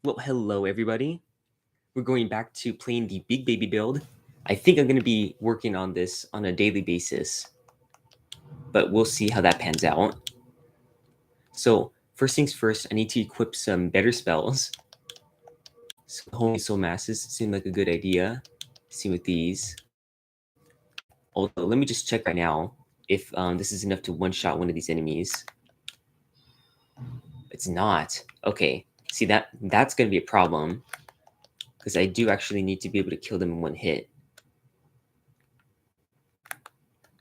Well, hello everybody. We're going back to playing the Big Baby build. I think I'm going to be working on this on a daily basis, but we'll see how that pans out. So first things first, I need to equip some better spells. So Holy Soul Masses seem like a good idea. See with these. Although, let me just check right now if this is enough to one-shot one of these enemies. It's not. Okay, see that's going to be a problem because I do actually need to be able to kill them in one hit.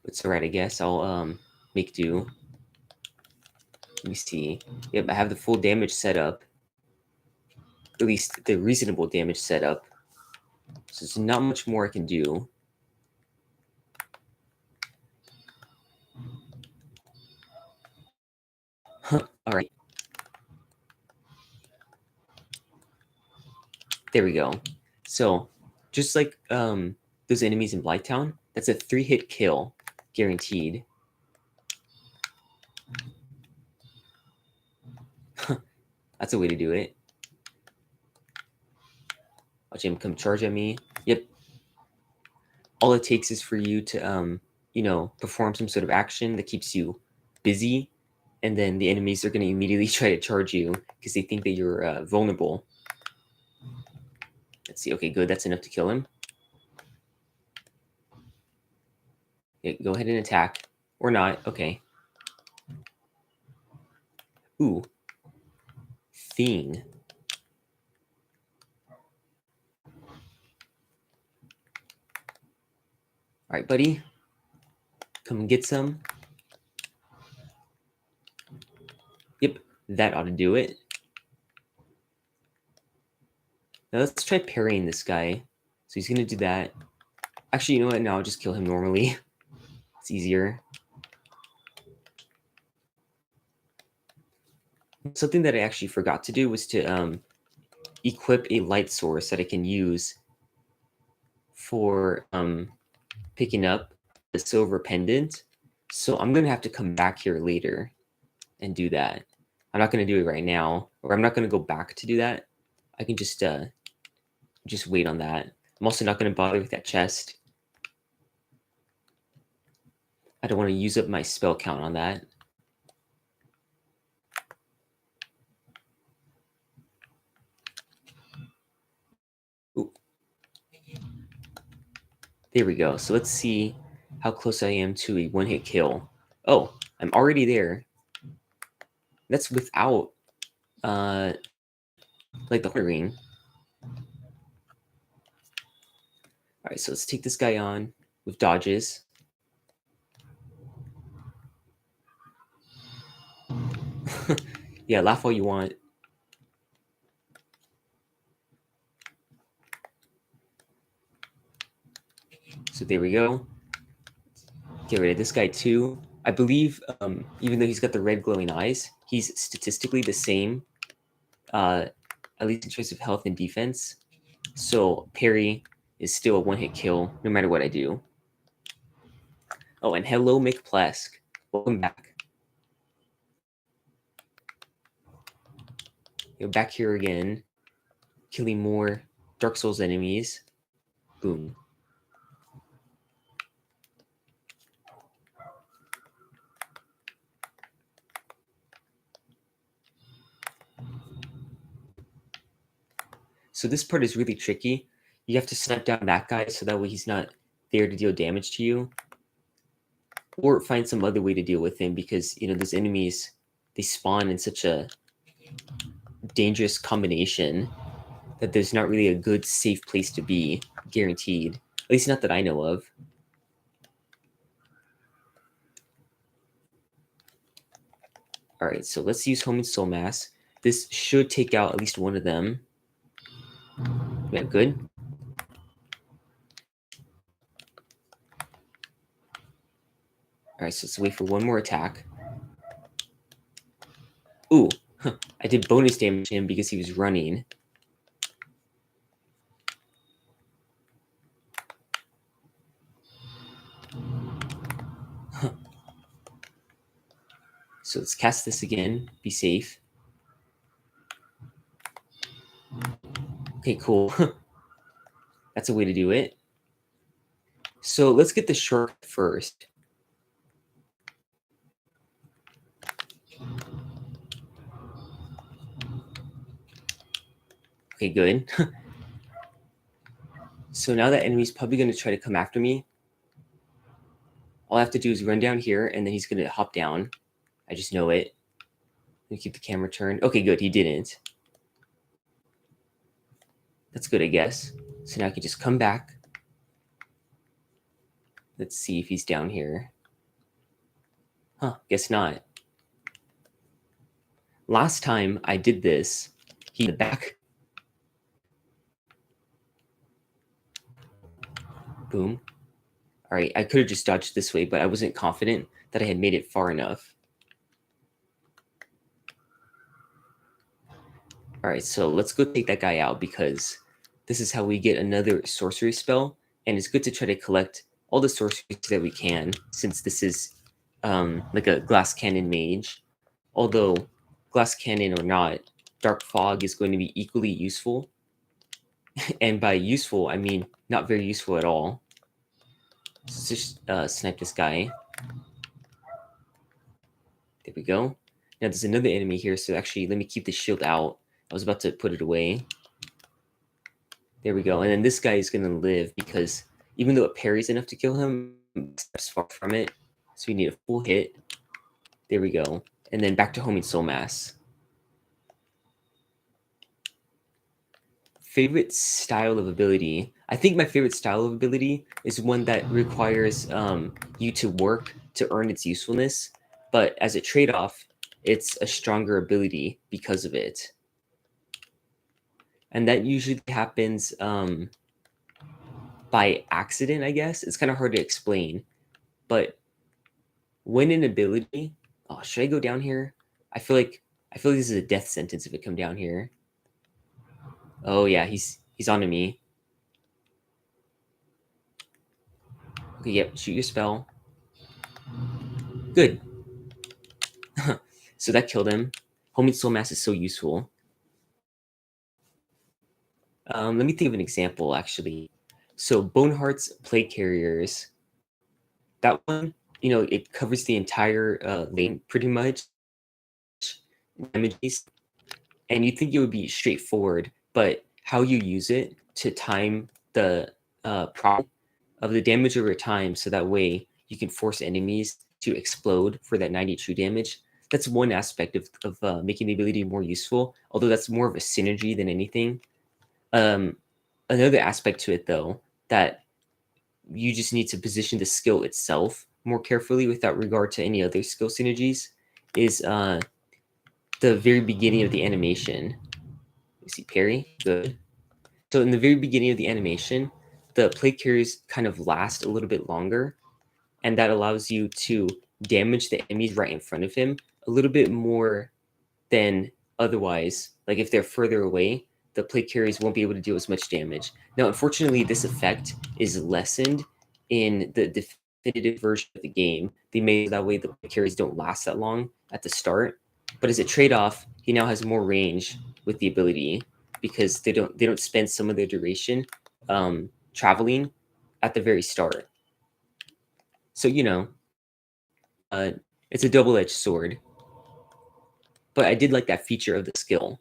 It's alright, I guess. I'll make do. Let me see. Yep, I have the full damage set up. At least the reasonable damage set up. So there's not much more I can do. Alright. There we go. So, just like those enemies in Blighttown, that's a 3-hit kill, guaranteed. That's a way to do it. Watch him come charge at me. Yep. All it takes is for you to, perform some sort of action that keeps you busy, and then the enemies are going to immediately try to charge you because they think that you're vulnerable. Let's see. Okay, good. That's enough to kill him. Yeah, go ahead and attack. Or not. Okay. Ooh. Thing. Alright, buddy. Come and get some. Yep, that ought to do it. Now let's try parrying this guy. So he's going to do that. Actually, you know what? No, I'll just kill him normally. It's easier. Something that I actually forgot to do was to equip a light source that I can use for picking up the silver pendant. So I'm going to have to come back here later and do that. I'm not going to do it right now, or I'm not going to go back to do that. I can just wait on that. I'm also not going to bother with that chest. I don't want to use up my spell count on that. Ooh. There we go. So let's see how close I am to a one-hit kill. Oh, I'm already there. That's without like the ring. All right, so let's take this guy on with dodges. Yeah, laugh all you want. So there we go. Get rid of this guy too. I believe, even though he's got the red glowing eyes, he's statistically the same, at least in terms of health and defense. So parry is still a one-hit kill, no matter what I do. Oh, and hello, McPlesk. Welcome back. You're back here again, killing more Dark Souls enemies. Boom. So this part is really tricky. You have to snipe down that guy so that way he's not there to deal damage to you. Or find some other way to deal with him because, those enemies, they spawn in such a dangerous combination that there's not really a good, safe place to be, guaranteed. At least not that I know of. Alright, so let's use Homing Soul Mass. This should take out at least one of them. Yeah, good. Alright, so let's wait for one more attack. Ooh, I did bonus damage to him because he was running. So let's cast this again. Be safe. Okay, cool. That's a way to do it. So let's get the shortcut first. Okay, good. So now that enemy's probably going to try to come after me, all I have to do is run down here, and then he's going to hop down. I just know it. Let me keep the camera turned. Okay, good. He didn't. That's good, I guess. So now I can just come back. Let's see if he's down here. Huh, guess not. Last time I did this, he in the back. Boom. All right, I could have just dodged this way, but I wasn't confident that I had made it far enough. All right, so let's go take that guy out because this is how we get another sorcery spell, and it's good to try to collect all the sorceries that we can since this is like a glass cannon mage. Although glass cannon or not, dark fog is going to be equally useful, and by useful I mean not very useful at all. Let's just snipe this guy. There we go. Now there's another enemy here, so actually let me keep the shield out. I was about to put it away. There we go. And then this guy is going to live because even though it parries enough to kill him, it's far from it. So we need a full hit. There we go. And then back to homing soul mass. Favorite style of ability. I think my favorite style of ability is one that requires you to work to earn its usefulness. But as a trade-off, it's a stronger ability because of it. And that usually happens by accident, I guess. It's kind of hard to explain. But when an ability... Oh, should I go down here? I feel like this is a death sentence if I come down here. Oh yeah, he's onto me. Okay, yep, shoot your spell. Good. So that killed him. Homing soul mass is so useful. Let me think of an example, actually. So Boneheart's Plague Carriers. That one, it covers the entire lane pretty much. Damages, and you think it would be straightforward, but how you use it to time the problem of the damage over time, so that way you can force enemies to explode for that 90 true damage. That's one aspect of making the ability more useful, although that's more of a synergy than anything. Another aspect to it, though, that you just need to position the skill itself more carefully without regard to any other skill synergies, is the very beginning of the animation. You see parry? Good. So in the very beginning of the animation, the plague carriers kind of last a little bit longer, and that allows you to damage the enemies right in front of him a little bit more than otherwise. Like if they're further away, the plague carriers won't be able to do as much damage. Now, unfortunately, this effect is lessened in the definitive version of the game. They made it that way the plague carriers don't last that long at the start. But as a trade-off, he now has more range with the ability because they don't spend some of their duration traveling at the very start. So uh, it's a double-edged sword. But I did like that feature of the skill.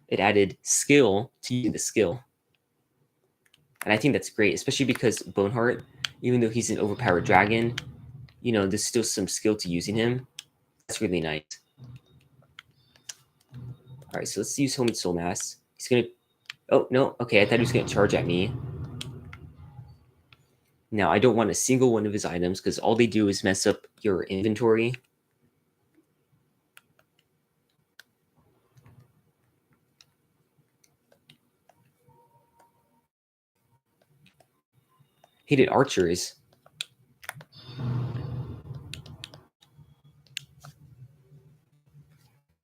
It added skill to using the skill. And I think that's great, especially because Boneheart, even though he's an overpowered dragon, there's still some skill to using him. That's really nice. All right, so let's use Homing Soul Mass. He's going to... Oh, no. Okay, I thought he was going to charge at me. Now, I don't want a single one of his items because all they do is mess up your inventory. Hated archers.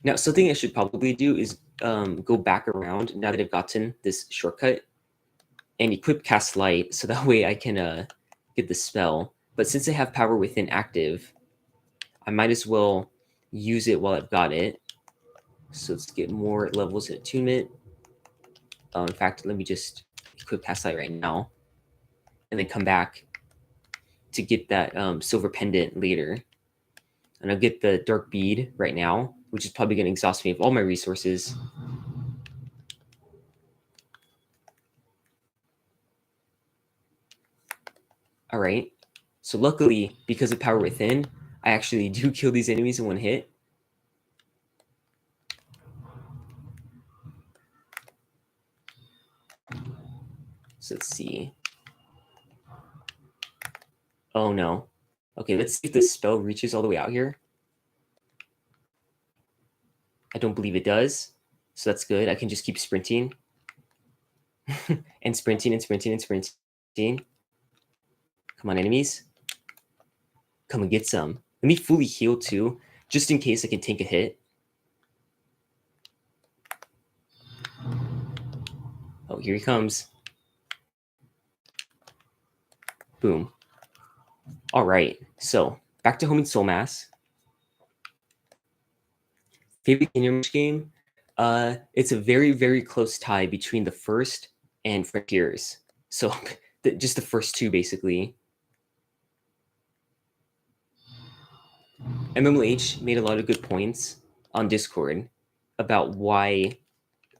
Now, something I should probably do is go back around now that I've gotten this shortcut and equip Cast Light so that way I can get the spell. But since I have Power Within active, I might as well use it while I've got it. So let's get more levels in attunement. In fact, let me just equip Past Light right now, and then come back to get that silver pendant later. And I'll get the dark bead right now, which is probably going to exhaust me of all my resources. All right. So luckily, because of Power Within, I actually do kill these enemies in one hit. So let's see. Oh no. Okay, let's see if the spell reaches all the way out here. I don't believe it does. So that's good. I can just keep sprinting. and sprinting and sprinting and sprinting. Come on, enemies. Come and get some. Let me fully heal too, just in case I can take a hit. Oh, here he comes. Boom. All right. So back to home in Soul Mass. Favorite Kingdom Rush game? It's a very, very close tie between the first and Frontiers. So just the first two, basically. MMOH made a lot of good points on Discord about why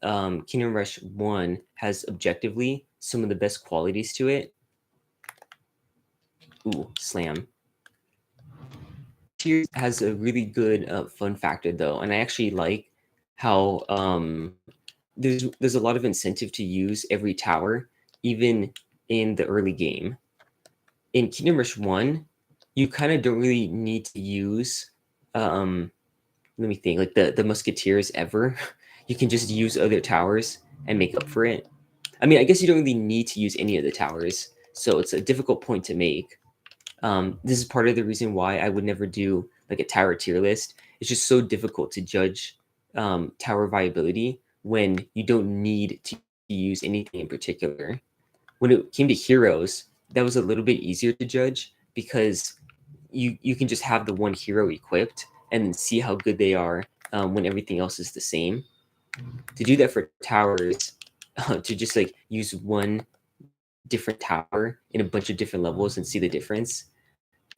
Kingdom Rush 1 has objectively some of the best qualities to it. Ooh, slam. Tears has a really good fun factor though, and I actually like how there's a lot of incentive to use every tower, even in the early game. In Kingdom Rush 1, you kind of don't really need to use let me think, like the musketeers ever. You can just use other towers and make up for it. I mean, I guess you don't really need to use any of the towers, so it's a difficult point to make. This is part of the reason why I would never do like a tower tier list. It's just so difficult to judge tower viability when you don't need to use anything in particular. When it came to heroes, that was a little bit easier to judge because you can just have the one hero equipped and then see how good they are when everything else is the same. To do that for towers, to just like use one different tower in a bunch of different levels and see the difference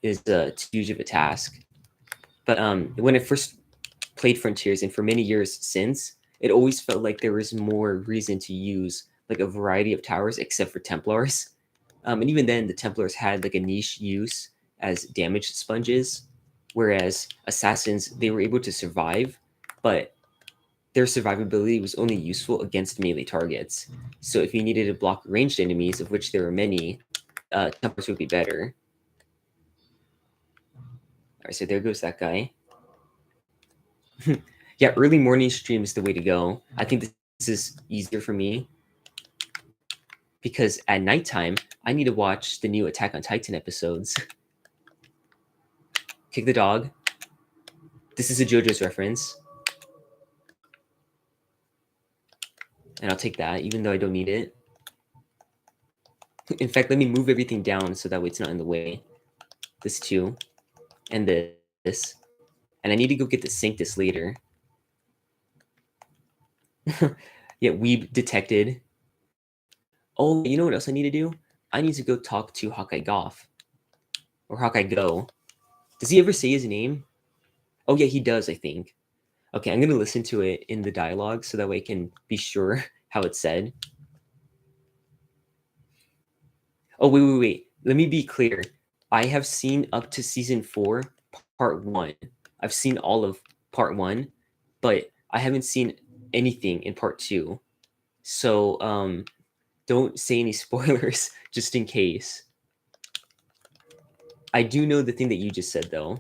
is too huge of a task. But when I first played Frontiers and for many years since, it always felt like there was more reason to use like a variety of towers except for Templars. And even then, the Templars had like a niche use as damage sponges, whereas Assassins, they were able to survive, but their survivability was only useful against melee targets. So if you needed to block ranged enemies, of which there were many, Templars would be better. All right, so there goes that guy. Yeah, early morning stream is the way to go. I think this is easier for me because at nighttime, I need to watch the new Attack on Titan episodes. Kick the dog. This is a JoJo's reference. And I'll take that, even though I don't need it. In fact, let me move everything down so that way it's not in the way. This too. And this. And I need to go get the Sanctus later. Yeah, weeb detected. Oh, you know what else I need to do? I need to go talk to Hawkeye Goff. Or Hawkeye Go. Does he ever say his name? Oh, yeah, he does, I think. Okay, I'm going to listen to it in the dialogue so that way I can be sure how it's said. Oh, wait. Let me be clear. I have seen up to season 4, part 1. I've seen all of part 1, but I haven't seen anything in part 2. So, don't say any spoilers just in case. I do know the thing that you just said, though.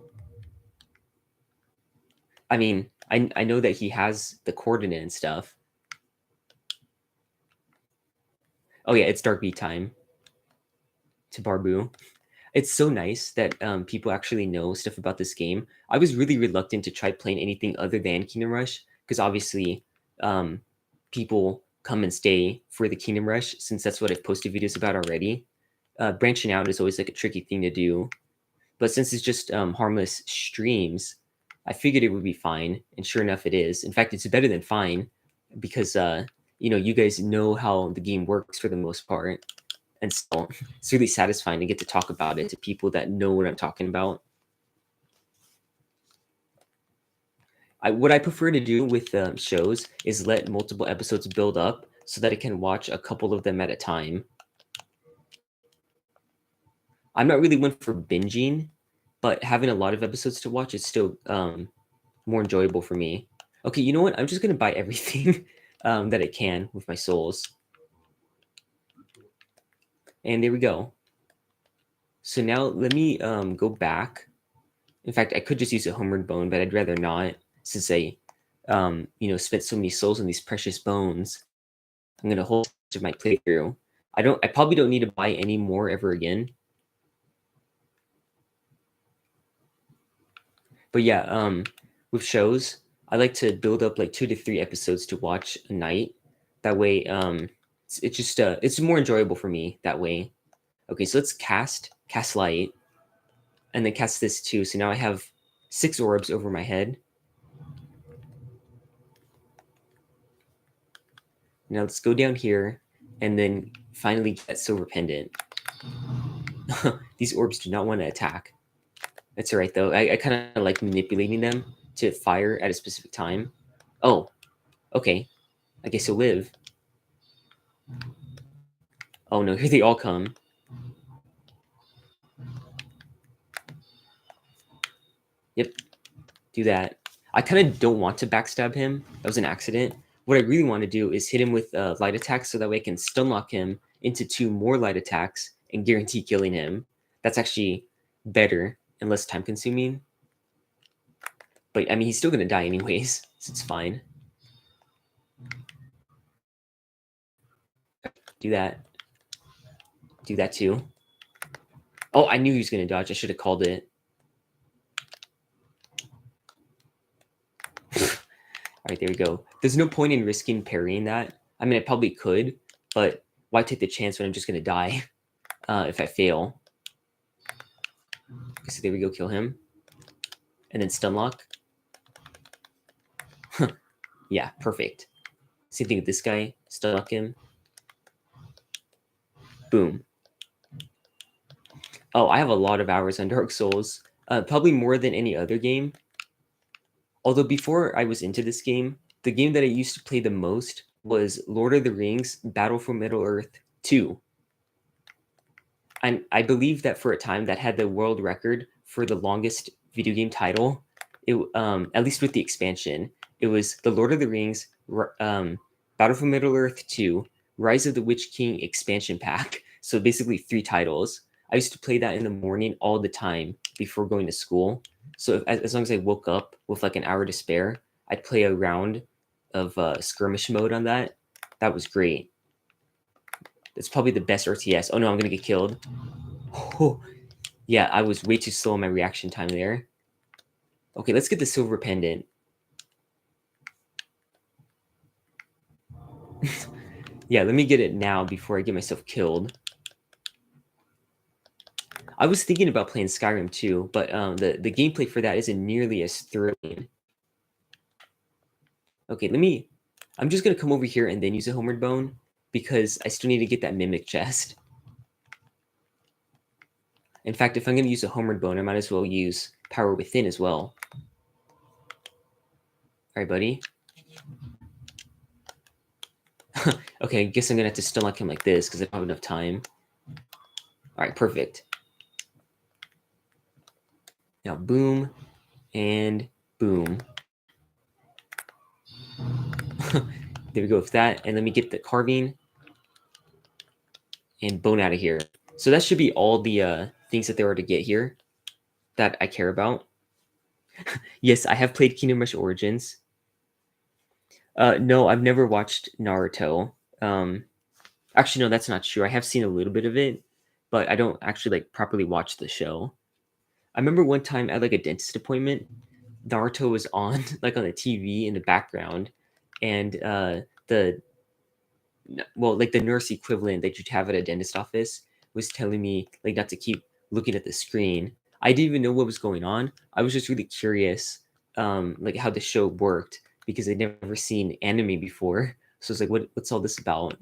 I mean, I know that he has the coordinate and stuff. Oh, yeah, it's Dark Beat time. To Barbu. It's so nice that people actually know stuff about this game. I was really reluctant to try playing anything other than Kingdom Rush because obviously people come and stay for the Kingdom Rush since that's what I've posted videos about already. Branching out is always like a tricky thing to do. But since it's just harmless streams, I figured it would be fine. And sure enough, it is. In fact, it's better than fine because you guys know how the game works for the most part, and so it's really satisfying to get to talk about it to people that know what I'm talking about. What I prefer to do with shows is let multiple episodes build up so that I can watch a couple of them at a time. I'm not really one for binging, but having a lot of episodes to watch is still more enjoyable for me. Okay, you know what? I'm just gonna buy everything that I can with my souls. And there we go. So now let me go back. In fact, I could just use a homeward bone, but I'd rather not, since I, spent so many souls on these precious bones. I'm gonna hold to my playthrough. I probably don't need to buy any more ever again. But yeah, with shows, I like to build up like 2 to 3 episodes to watch a night. That way, it's just it's more enjoyable for me that way. Okay, so let's cast light, and then cast this too. So now I have 6 orbs over my head. Now let's go down here, and then finally get that silver pendant. These orbs do not want to attack. That's all right though. I kind of like manipulating them to fire at a specific time. Oh, okay. I guess you'll live. Oh no, here they all come. Yep, do that. I kind of don't want to backstab him. That was an accident. What I really want to do is hit him with light attacks so that way I can stun lock him into 2 more light attacks and guarantee killing him. That's actually better and less time consuming. But I mean, he's still going to die anyways, so it's fine. Do that. Do that too. Oh, I knew he was going to dodge. I should have called it. All right, there we go. There's no point in risking parrying that. I mean, I probably could, but why take the chance when I'm just going to die if I fail? Okay, so there we go, kill him. And then stun lock. Yeah, perfect. Same thing with this guy. Stun lock him. Boom. Oh, I have a lot of hours on Dark Souls. Probably more than any other game. Although before I was into this game, the game that I used to play the most was Lord of the Rings Battle for Middle-earth 2. And I believe that for a time that had the world record for the longest video game title. At least with the expansion, it was the Lord of the Rings Battle for Middle-earth 2 Rise of the Witch King expansion pack. So basically 3 titles. I used to play that in the morning all the time before going to school. So as long as I woke up with like an hour to spare, I'd play a round of skirmish mode on that. That was great. It's probably the best RTS. Oh no, I'm gonna get killed. Oh, yeah, I was way too slow in my reaction time there. Okay, let's get the silver pendant. Yeah, let me get it now before I get myself killed. I was thinking about playing Skyrim too, but the gameplay for that isn't nearly as thrilling. Okay, I'm just gonna come over here and then use a homeward bone because I still need to get that mimic chest. In fact, if I'm gonna use a homeward bone, I might as well use power within as well. All right, buddy. Okay, I guess I'm gonna have to stun lock him like this because I don't have enough time. All right, perfect. Now, boom, and boom. There we go with that. And let me get the carving and bone out of here. So that should be all the things that there are to get here that I care about. Yes, I have played Kingdom Rush Origins. No, I've never watched Naruto. Actually, no, that's not true. I have seen a little bit of it, but I don't actually like properly watch the show. I remember one time at like a dentist appointment, Naruto was on like on the TV in the background, and the nurse equivalent that you'd have at a dentist office was telling me like not to keep looking at the screen. I didn't even know what was going on. I was just really curious, like how the show worked because I'd never seen anime before. So it's like, what's all this about?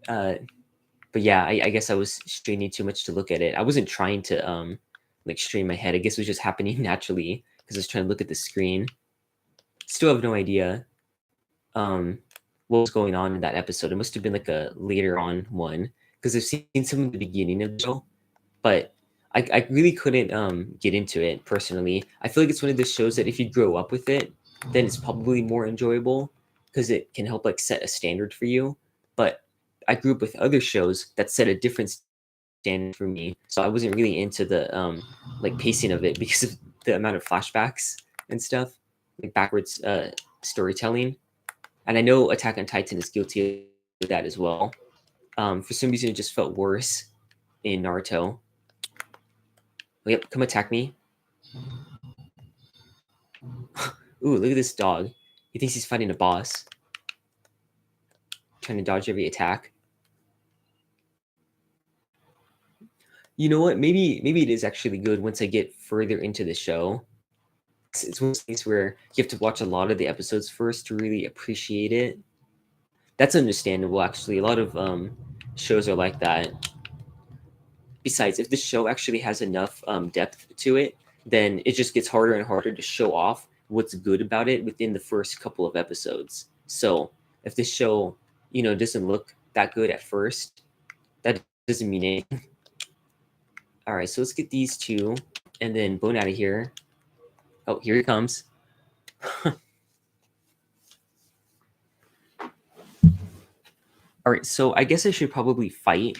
But yeah, I guess I was straining too much to look at it. I wasn't trying to like strain my head. I guess it was just happening naturally because I was trying to look at the screen. Still have no idea what was going on in that episode. It must have been like a later on one because I've seen some of the beginning of the show, but I really couldn't get into it personally. I feel like it's one of those shows that if you grow up with it, then it's probably more enjoyable because it can help like set a standard for you. But I grew up with other shows that set a different standard for me, so I wasn't really into the like pacing of it because of the amount of flashbacks and stuff, like backwards storytelling. And I know Attack on Titan is guilty of that as well. For some reason, it just felt worse in Naruto. Oh, yep, come attack me. Ooh, look at this dog. He thinks he's fighting a boss. Trying to dodge every attack. You know what? Maybe it is actually good once I get further into the show. It's one of those things where you have to watch a lot of the episodes first to really appreciate it. That's understandable, actually. A lot of shows are like that. Besides, if the show actually has enough depth to it, then it just gets harder and harder to show off what's good about it within the first couple of episodes. So if the show, doesn't look that good at first, that doesn't mean anything. All right, so let's get these two and then bone out of here. Oh, here he comes. All right, so I guess I should probably fight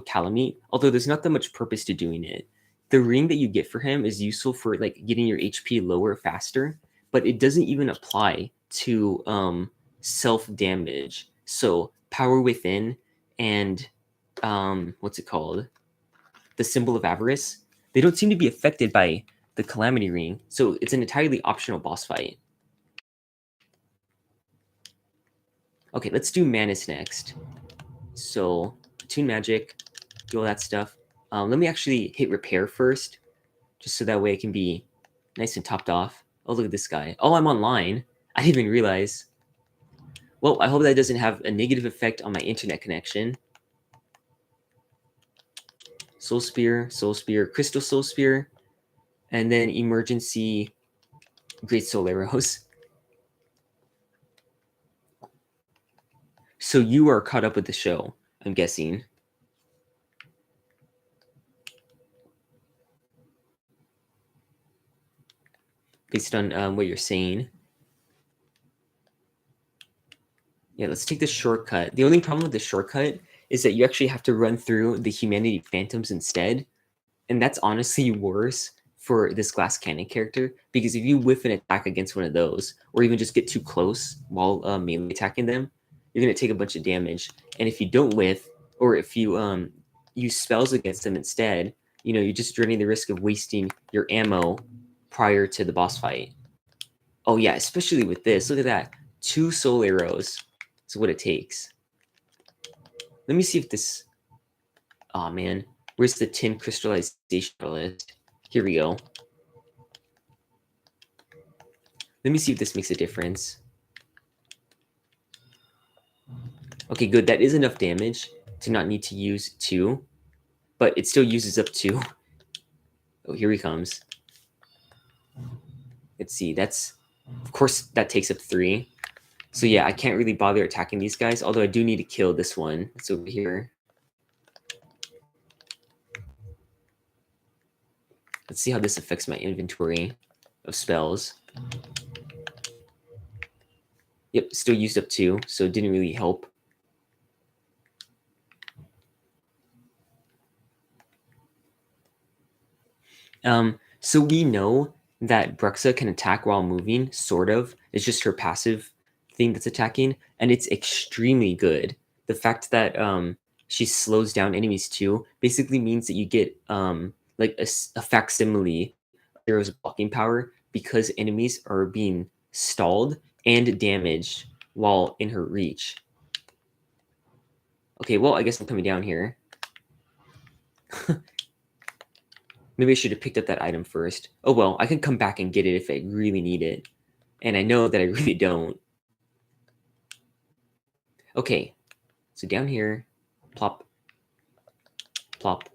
Calamite, although there's not that much purpose to doing it. The ring that you get for him is useful for like getting your HP lower faster, but it doesn't even apply to self damage. So power within and what's it called? The symbol of avarice. They don't seem to be affected by the calamity ring, so it's an entirely optional boss fight. Okay, let's do Manus next. So Tune Magic, do all that stuff. Let me actually hit repair first, just so that way it can be nice and topped off. Oh, look at this guy. Oh, I'm online. I didn't even realize. Well, I hope that doesn't have a negative effect on my internet connection. Soul Spear, Crystal Soul Spear, and then Emergency Great Soul Arrows. So you are caught up with the show, I'm guessing. Based on what you're saying. Yeah, let's take the shortcut. The only problem with the shortcut is that you actually have to run through the Humanity Phantoms instead. And that's honestly worse for this Glass Cannon character, because if you whiff an attack against one of those, or even just get too close while melee attacking them, you're going to take a bunch of damage. And if you don't whiff, or if you use spells against them instead, you're just running the risk of wasting your ammo prior to the boss fight. Oh yeah, especially with this. Look at that. 2 soul arrows is what it takes. Let me see if this... Oh man. Where's the tin crystallization list? Here we go. Let me see if this makes a difference. Okay, good. That is enough damage to not need to use 2. But it still uses up 2. Oh, here he comes. Let's see. That's... Of course, that takes up 3. So yeah, I can't really bother attacking these guys, although I do need to kill this one. It's over here. Let's see how this affects my inventory of spells. Yep, still used up 2, so it didn't really help. So we know that Bruxa can attack while moving, sort of. It's just her passive thing that's attacking, and it's extremely good. The fact that she slows down enemies too basically means that you get like a facsimile of Hero's blocking power because enemies are being stalled and damaged while in her reach. Okay, well, I guess I'm coming down here. Maybe I should have picked up that item first. Oh well, I can come back and get it if I really need it. And I know that I really don't. Okay, so down here, plop, plop.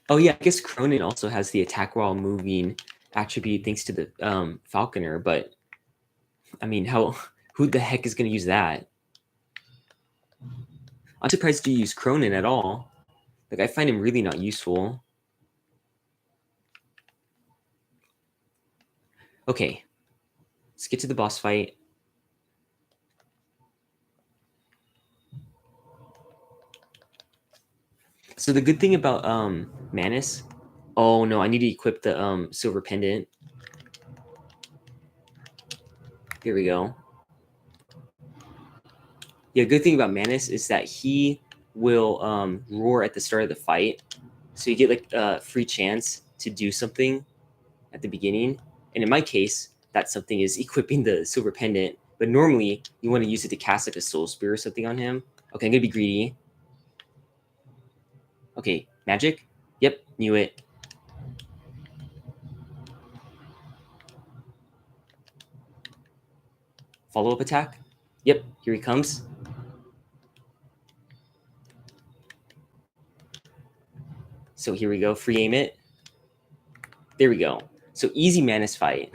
Oh yeah, I guess Cronin also has the attack while moving attribute thanks to the Falconer, but I mean, who the heck is going to use that? I'm surprised you use Cronin at all. Like, I find him really not useful. Okay, let's get to the boss fight. So the good thing about Manus, oh no, I need to equip the silver pendant. Here we go. Yeah, good thing about Manus is that he will roar at the start of the fight, so you get like a free chance to do something at the beginning. And in my case, that something is equipping the silver pendant. But normally, you want to use it to cast like a soul spear or something on him. Okay, I'm gonna be greedy. Okay, magic. Yep, knew it. Follow up attack. Yep, here he comes. So here we go. Free aim it. There we go. So easy Manus fight.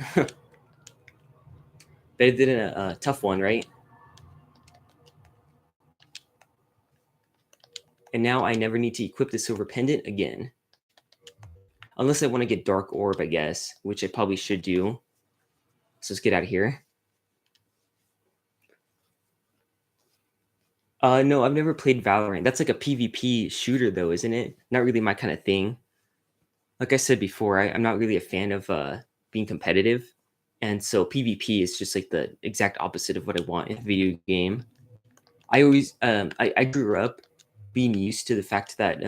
Better than a tough one, right? And now I never need to equip the silver pendant again. Unless I want to get Dark Orb, I guess, which I probably should do. So let's get out of here. No, I've never played Valorant. That's like a PvP shooter, though, isn't it? Not really my kind of thing. Like I said before, I'm not really a fan of being competitive. And so PvP is just like the exact opposite of what I want in a video game. I always, I grew up being used to the fact that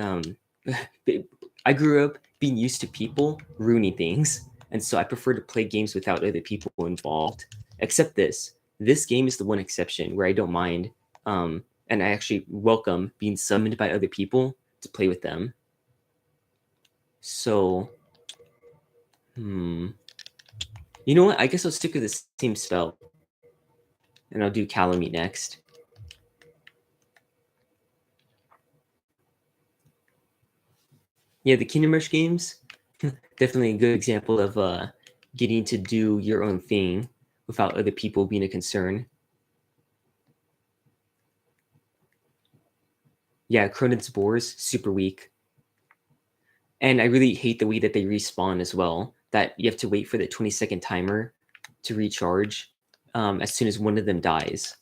I grew up being used to people ruining things, and so I prefer to play games without other people involved. Except this. This game is the one exception where I don't mind, and I actually welcome being summoned by other people to play with them. So, you know what? I guess I'll stick with the same spell, and I'll do Calamite next. Yeah, the Kingdom Rush games, definitely a good example of getting to do your own thing without other people being a concern. Yeah, Cronin's Boars, super weak. And I really hate the way that they respawn as well, that you have to wait for the 20-second timer to recharge as soon as one of them dies.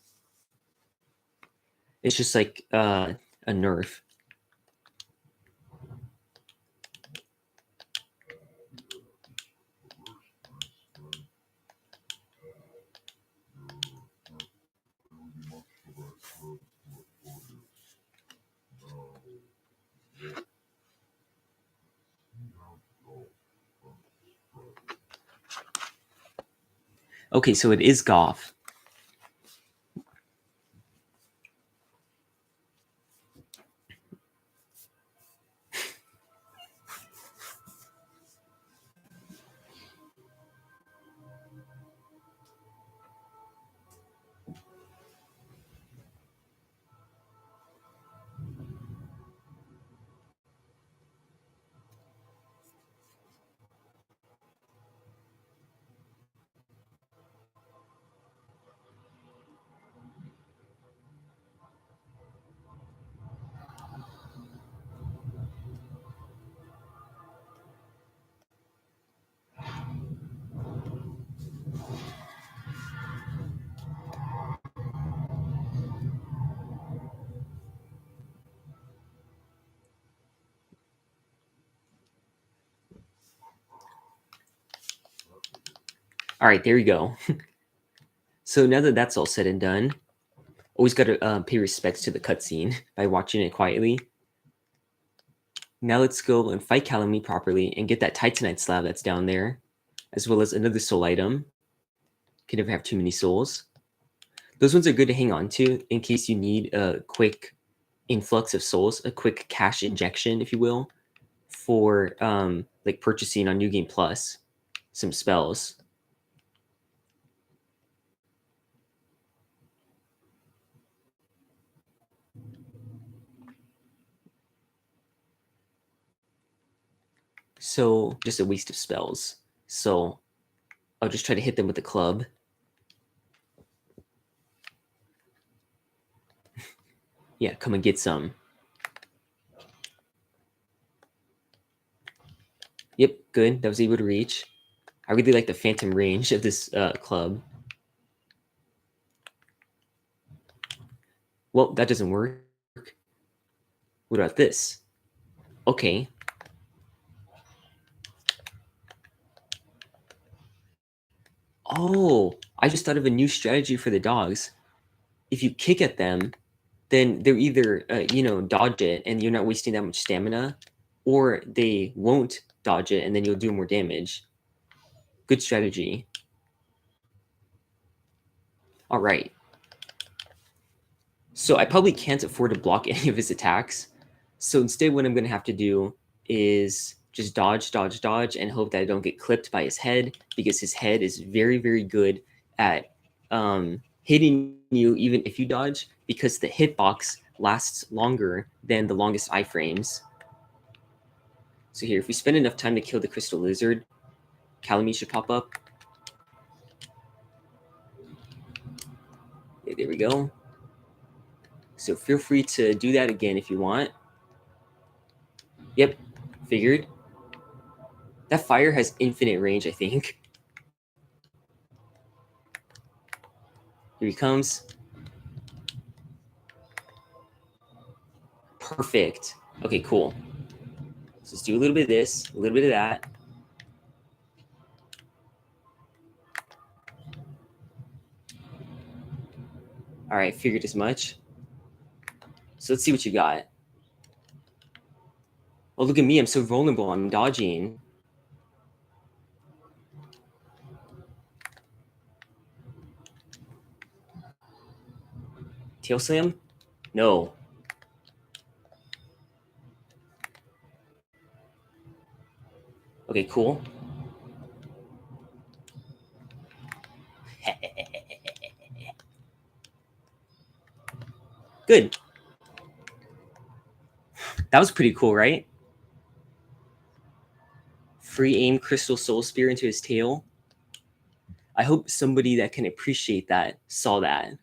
It's just like a nerf. Okay, so it is Goth. All right, there we go. So now that that's all said and done, always got to pay respects to the cutscene by watching it quietly. Now let's go and fight Calamite properly and get that Titanite slab that's down there, as well as another soul item. Can never have too many souls. Those ones are good to hang on to in case you need a quick influx of souls, a quick cash injection, if you will, for like purchasing on New Game Plus some spells. So just a waste of spells. So I'll just try to hit them with the club. Yeah, come and get some. Yep, good. That was able to reach. I really like the phantom range of this club. Well, that doesn't work. What about this? Okay. Oh, I just thought of a new strategy for the dogs. If you kick at them, then they're either, dodge it and you're not wasting that much stamina, or they won't dodge it and then you'll do more damage. Good strategy. All right. So I probably can't afford to block any of his attacks. So instead, what I'm going to have to do is just dodge, dodge, dodge, and hope that I don't get clipped by his head, because his head is very, very good at hitting you even if you dodge, because the hitbox lasts longer than the longest iframes. So here, if we spend enough time to kill the crystal lizard, Calamity should pop up. Okay, there we go. So feel free to do that again if you want. Yep, figured. That fire has infinite range, I think. Here he comes. Perfect. Okay, cool. So let's do a little bit of this, a little bit of that. All right, figured as much. So let's see what you got. Oh, look at me. I'm so vulnerable. I'm dodging. Tail slam? No. Okay, cool. Good. That was pretty cool, right? Free aim crystal soul spear into his tail. I hope somebody that can appreciate that saw that.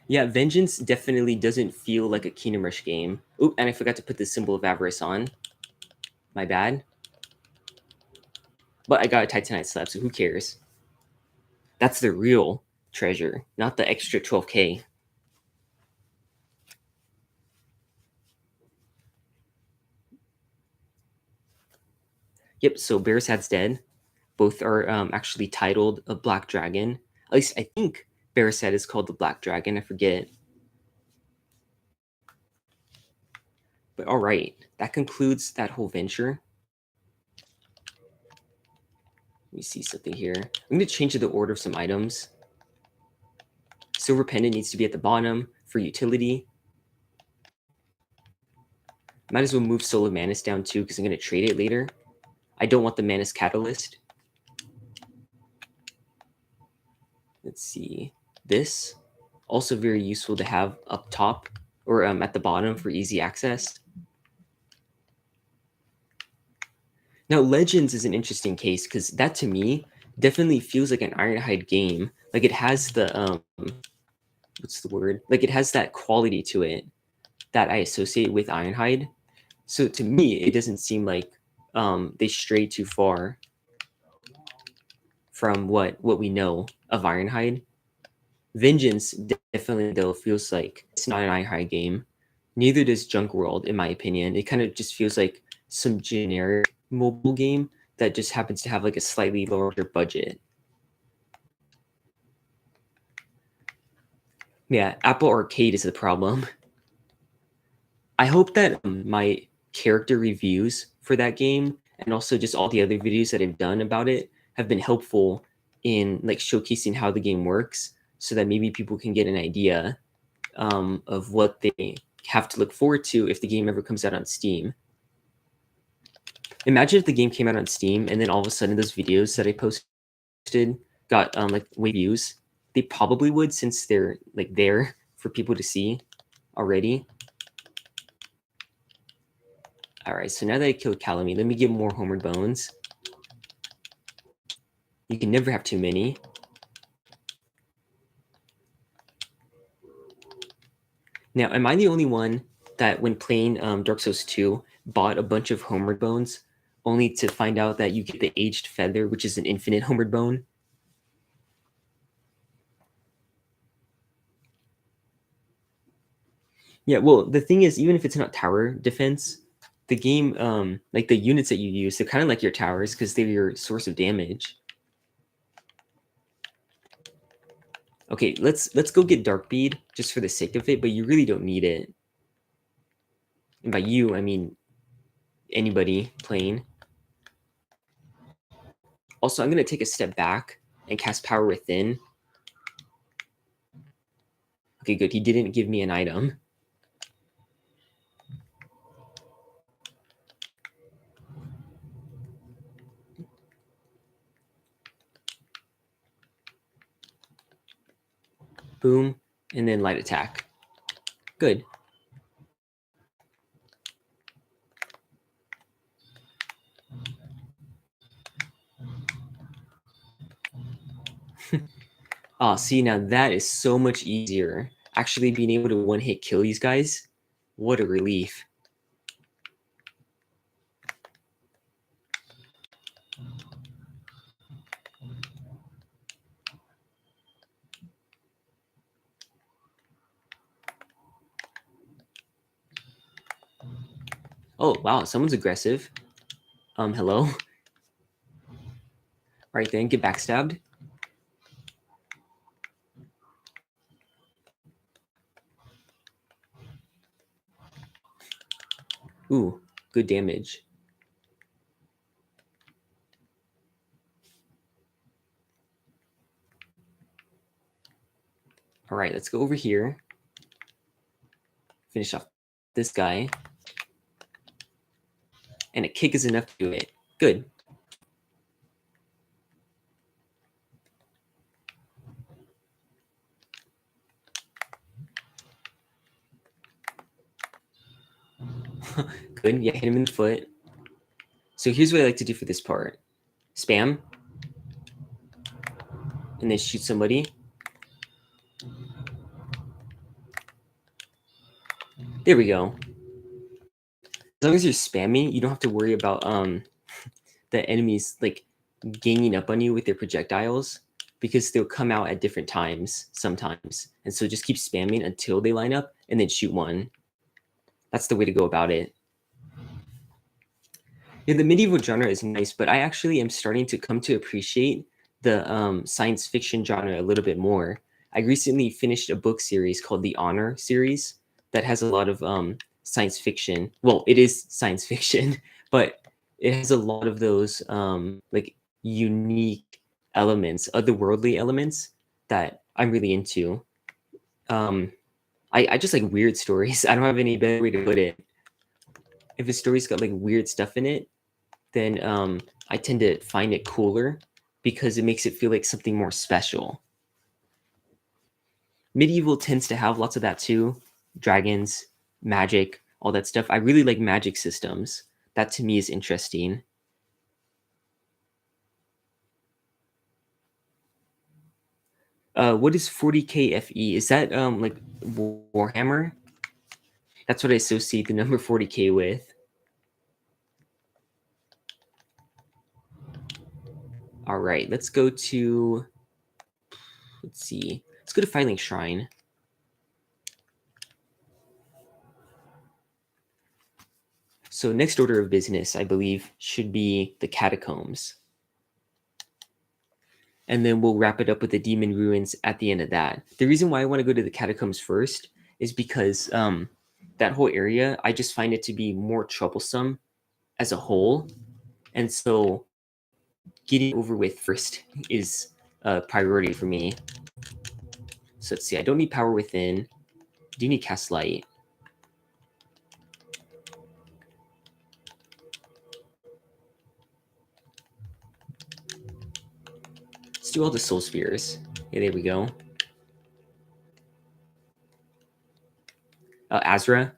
Yeah, Vengeance definitely doesn't feel like a Kingdom Rush game. Oop, and I forgot to put the symbol of avarice on. My bad. But I got a Titanite slab, so who cares? That's the real treasure, not the extra 12K. Yep, so Barisad's dead. Both are actually titled a Black Dragon. At least I think Barasat is called the Black Dragon. I forget. But all right, that concludes that whole venture. Let me see something here. I'm going to change the order of some items. Silver Pendant needs to be at the bottom for utility. Might as well move Soul of Manus down too, because I'm going to trade it later. I don't want the Manus Catalyst. Let's see. This, also very useful to have up top or at the bottom for easy access. Now, Legends is an interesting case because that to me definitely feels like an Ironhide game. Like it has the what's the word? Like it has that quality to it that I associate with Ironhide. So to me, it doesn't seem like they stray too far from what we know of Ironhide. Vengeance definitely though feels like it's not an Ironhide game. Neither does Junk World, in my opinion. It kind of just feels like some generic mobile game that just happens to have like a slightly larger budget. Yeah, Apple Arcade is the problem. I hope that my character reviews for that game and also just all the other videos that I've done about it have been helpful in like showcasing how the game works, so that maybe people can get an idea of what they have to look forward to if the game ever comes out on Steam. Imagine if the game came out on Steam and then all of a sudden those videos that I posted got like way views. They probably would, since they're like there for people to see already. All right, so now that I killed Calamy, let me get more Homeward Bones. You can never have too many. Now, am I the only one that when playing Dark Souls 2 bought a bunch of Homeward Bones only to find out that you get the Aged Feather, which is an infinite Homeward Bone? Yeah, well, the thing is, even if it's not tower defense, the game, like the units that you use, they're kind of like your towers because they're your source of damage. Okay, let's go get Darkbead just for the sake of it, but you really don't need it. And by you, I mean anybody playing. Also, I'm going to take a step back and cast Power Within. Okay, good. He didn't give me an item. Boom, and then light attack. Good. Oh, see, now that is so much easier. Actually being able to one-hit kill these guys, what a relief. Oh, wow, someone's aggressive. Hello? All right, then, get backstabbed. Ooh, good damage. All right, let's go over here. Finish off this guy. And a kick is enough to do it. Good. Good. Yeah, hit him in the foot. So here's what I like to do for this part. Spam. And then shoot somebody. There we go. As long as you're spamming, you don't have to worry about the enemies like ganging up on you with their projectiles because they'll come out at different times sometimes. And so just keep spamming until they line up and then shoot one. That's the way to go about it. Yeah, the medieval genre is nice, but I actually am starting to come to appreciate the science fiction genre a little bit more. I recently finished a book series called the Honor series that has a lot of science fiction. Well, it is science fiction, but it has a lot of those like unique elements, otherworldly elements that I'm really into. I just like weird stories. I don't have any better way to put it. If a story's got like weird stuff in it, then I tend to find it cooler because it makes it feel like something more special. Medieval tends to have lots of that too. Dragons, magic, all that stuff. I really like magic systems. That to me is interesting. What is 40k FE? Is that like Warhammer? That's what I associate the number 40k with. All right, let's go to, let's see. Let's go to Filing Shrine. So next order of business, I believe, should be the Catacombs. And then we'll wrap it up with the Demon Ruins at the end of that. The reason why I want to go to the Catacombs first is because that whole area, I just find it to be more troublesome as a whole. And so getting over with first is a priority for me. So let's see, I don't need Power Within. I do need Cast Light. Let's do all the Soul Spears. Yeah, there we go. Azra.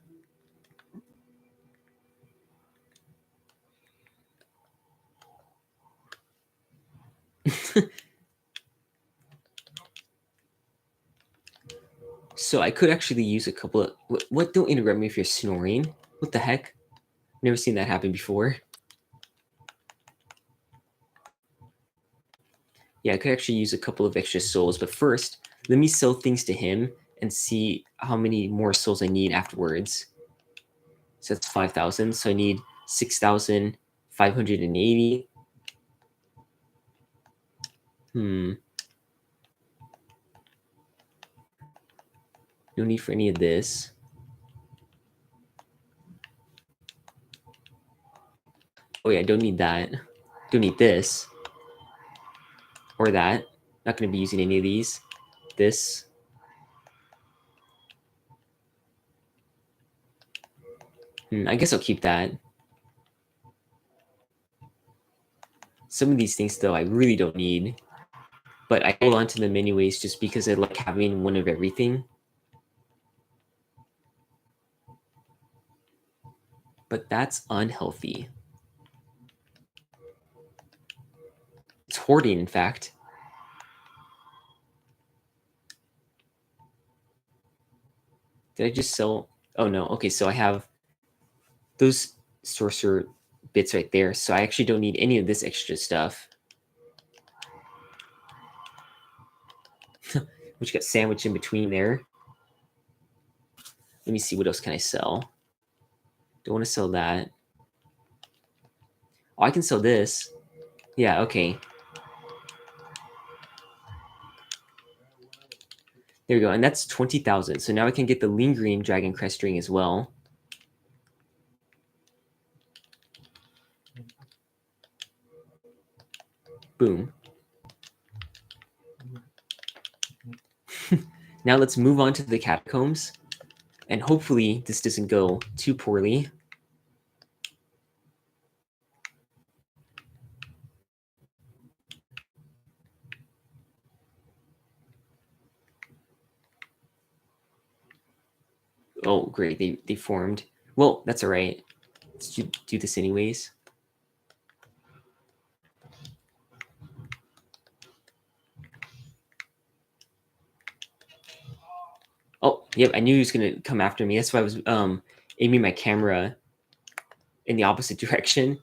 So I could actually use a couple of... What? Don't interrupt me if you're snoring. What the heck? Never seen that happen before. Yeah, I could actually use a couple of extra souls, but first, let me sell things to him and see how many more souls I need afterwards. So that's 5,000. So I need 6,580. No need for any of this. Oh yeah, I don't need that. Don't need this. Or that. Not going to be using any of these. This. I guess I'll keep that. Some of these things, though, I really don't need. But I hold on to them anyways just because I like having one of everything. But that's unhealthy. It's hoarding, in fact. Did I just sell? Oh, no. Okay, so I have those sorcerer bits right there. So I actually don't need any of this extra stuff. Which got sandwiched in between there. Let me see, what else can I sell? Don't want to sell that. Oh, I can sell this. Yeah, okay. There we go. And that's 20,000. So now I can get the lingering dragon crest ring as well. Boom. Now let's move on to the catacombs. And hopefully this doesn't go too poorly. Oh, great. They formed. Well, that's all right. Let's do this anyways. Oh, yep. I knew he was going to come after me. That's why I was aiming my camera in the opposite direction.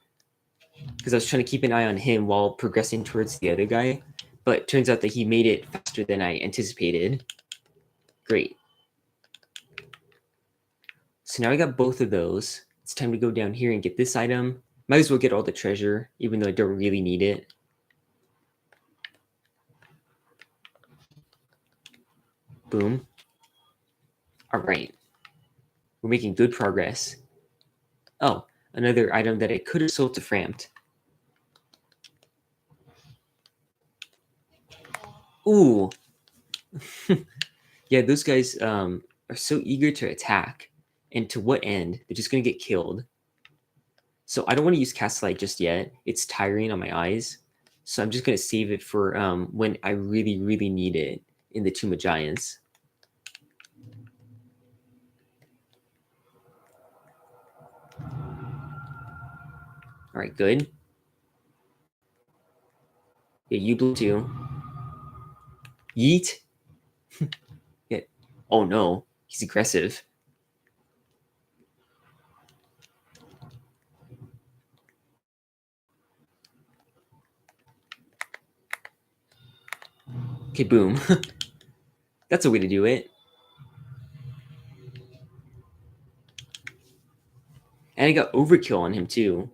Because I was trying to keep an eye on him while progressing towards the other guy. But it turns out that he made it faster than I anticipated. Great. So now I got both of those. It's time to go down here and get this item. Might as well get all the treasure, even though I don't really need it. Boom. All right. We're making good progress. Oh, another item that I could have sold to Framped. Ooh. Yeah, those guys are so eager to attack. And to what end? They're just going to get killed. So I don't want to use Castlight just yet. It's tiring on my eyes. So I'm just going to save it for when I really, really need it in the Tomb of Giants. All right, good. Yeah, you blew too. Yeet. Yeah. Oh no, he's aggressive. Okay, boom. That's a way to do it. And I got overkill on him too.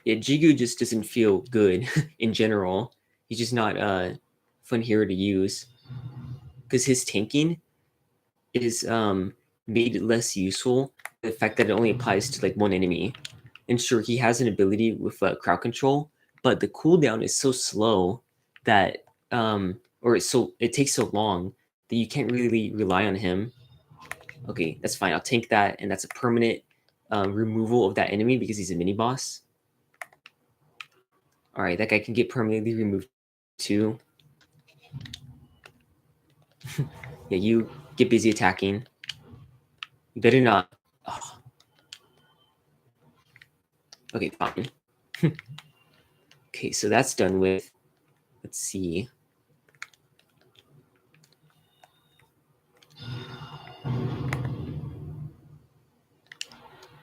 Yeah, Jigu just doesn't feel good in general. He's just not a fun hero to use. Because his tanking is made less useful. The fact that it only applies to like one enemy. And sure, he has an ability with crowd control, but the cooldown is so slow that or it takes so long that you can't really rely on him. Okay, that's fine. I'll tank that, and that's a permanent removal of that enemy because he's a mini boss. All right, that guy can get permanently removed too. Yeah, you get busy attacking. You better not. Oh. Okay, fine. Okay, so that's done with. Let's see.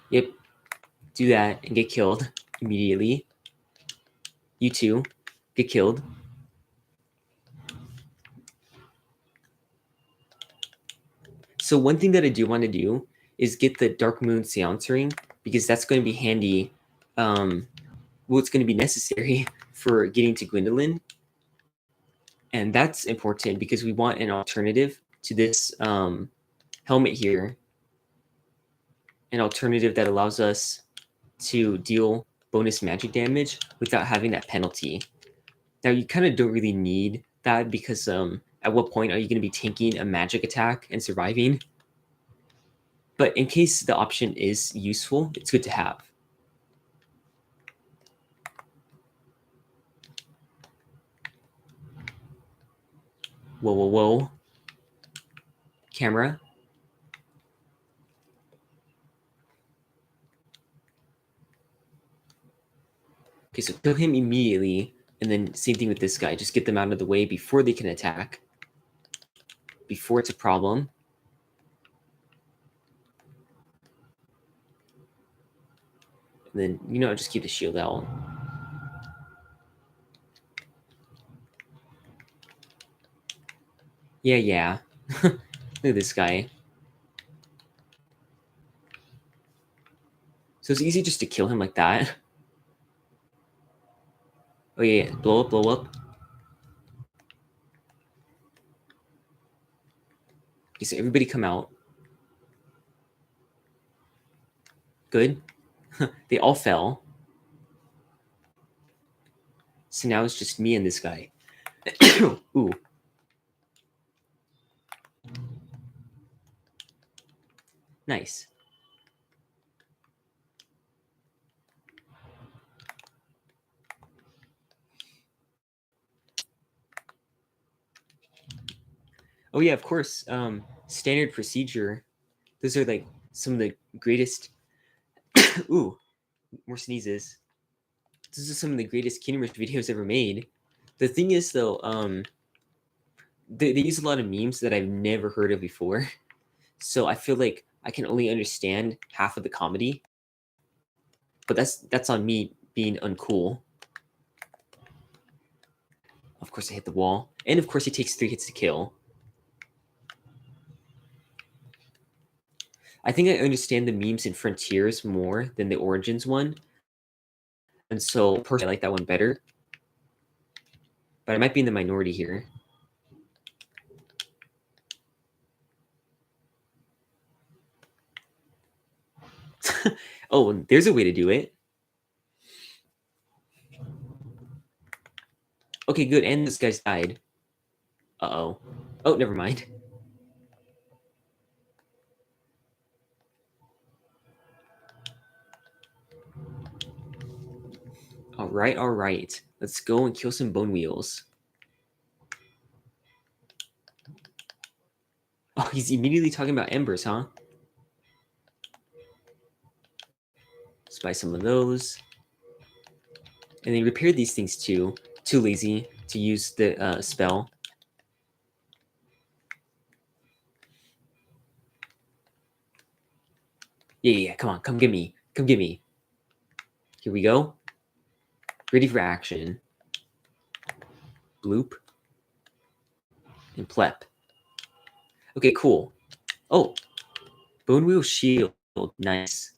Yep, do that and get killed immediately. You too, get killed. So one thing that I do want to do is get the Dark Moon Seance Ring, because that's going to be handy. Well, it's going to be necessary for getting to Gwendolyn. And that's important because we want an alternative to this helmet here. An alternative that allows us to deal bonus magic damage without having that penalty. Now, you kind of don't really need that because at what point are you going to be tanking a magic attack and surviving? But in case the option is useful, it's good to have. Whoa, whoa, whoa. Camera. Okay, so kill him immediately, and then same thing with this guy. Just get them out of the way before they can attack. Before it's a problem. And then, just keep the shield out. Yeah. Look at this guy. So it's easy just to kill him like that. Oh yeah, blow up, blow up. Okay, so everybody come out. Good. They all fell. So now it's just me and this guy. Ooh. Nice. Oh yeah, of course. Standard procedure. Those are like some of the greatest. Ooh, more sneezes. Those are some of the greatest Kingdom Rush videos ever made. The thing is, though, they use a lot of memes that I've never heard of before. So I feel like I can only understand half of the comedy. But that's on me being uncool. Of course, I hit the wall, and of course, he takes 3 hits to kill. I think I understand the memes in Frontiers more than the Origins one, and so personally, I like that one better. But I might be in the minority here. Oh, there's a way to do it. Okay, good. And this guy's died. Uh-oh. Oh, never mind. All right, all right. Let's go and kill some bone wheels. Oh, he's immediately talking about embers, huh? Let's buy some of those. And they repaired these things too. Too lazy to use the spell. Yeah. Come on, come get me. Come get me. Here we go. Ready for action. Bloop. And plep. Okay, cool. Oh, bone wheel shield. Nice.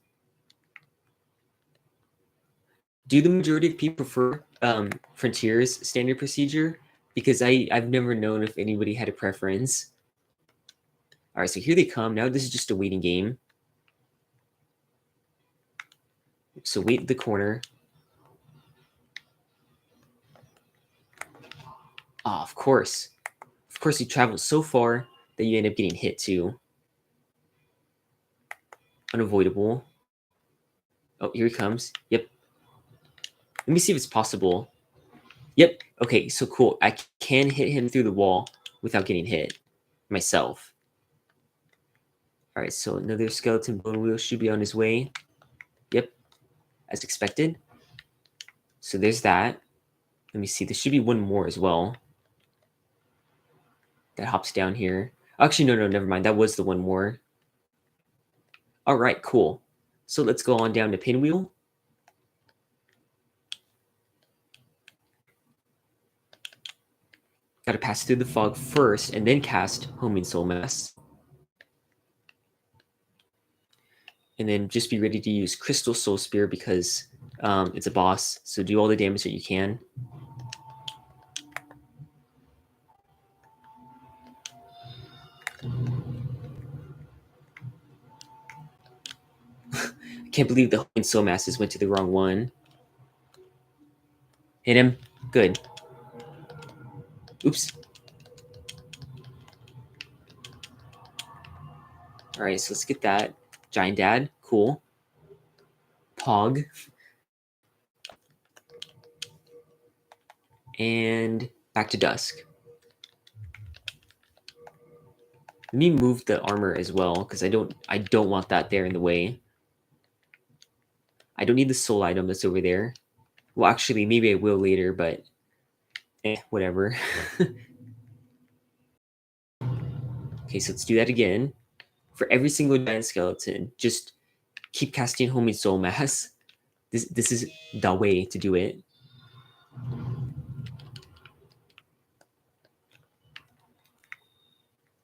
Do the majority of people prefer Frontiers standard procedure? Because I've never known if anybody had a preference. All right, so here they come. Now this is just a waiting game. So wait in the corner. Ah, of course. Of course, you travel so far that you end up getting hit too. Unavoidable. Oh, here he comes. Yep. Let me see if it's possible. Yep. Okay, so cool. I can hit him through the wall without getting hit myself. All right, so another skeleton bone wheel should be on his way. Yep, as expected. So there's that. Let me see. There should be one more as well that hops down here. Actually, no, never mind. That was the one more. All right, cool. So let's go on down to Pinwheel. Got to pass through the fog first and then cast Homing Soul Mass. And then just be ready to use Crystal Soul Spear because it's a boss. So do all the damage that you can. I can't believe the Homing Soul Masses went to the wrong one. Hit him. Good. Oops. All right, so let's get that. Giant Dad. Cool. Pog. And back to Dusk. Let me move the armor as well because I don't want that there in the way. I don't need the soul item that's over there. Well, actually, maybe I will later, but whatever. Okay, so let's do that again. For every single giant skeleton, just keep casting Homing Soul Mass. This is the way to do it.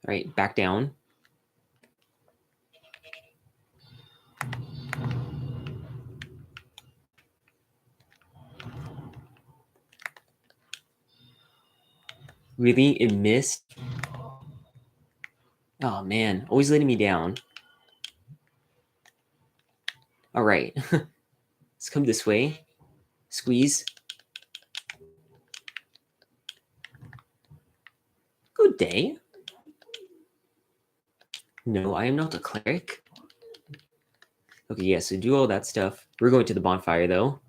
All right, back down. Really? It missed? Oh man, always letting me down. All right, let's come this way. Squeeze. Good day. No, I am not a cleric. Okay, yeah, so do all that stuff. We're going to the bonfire, though.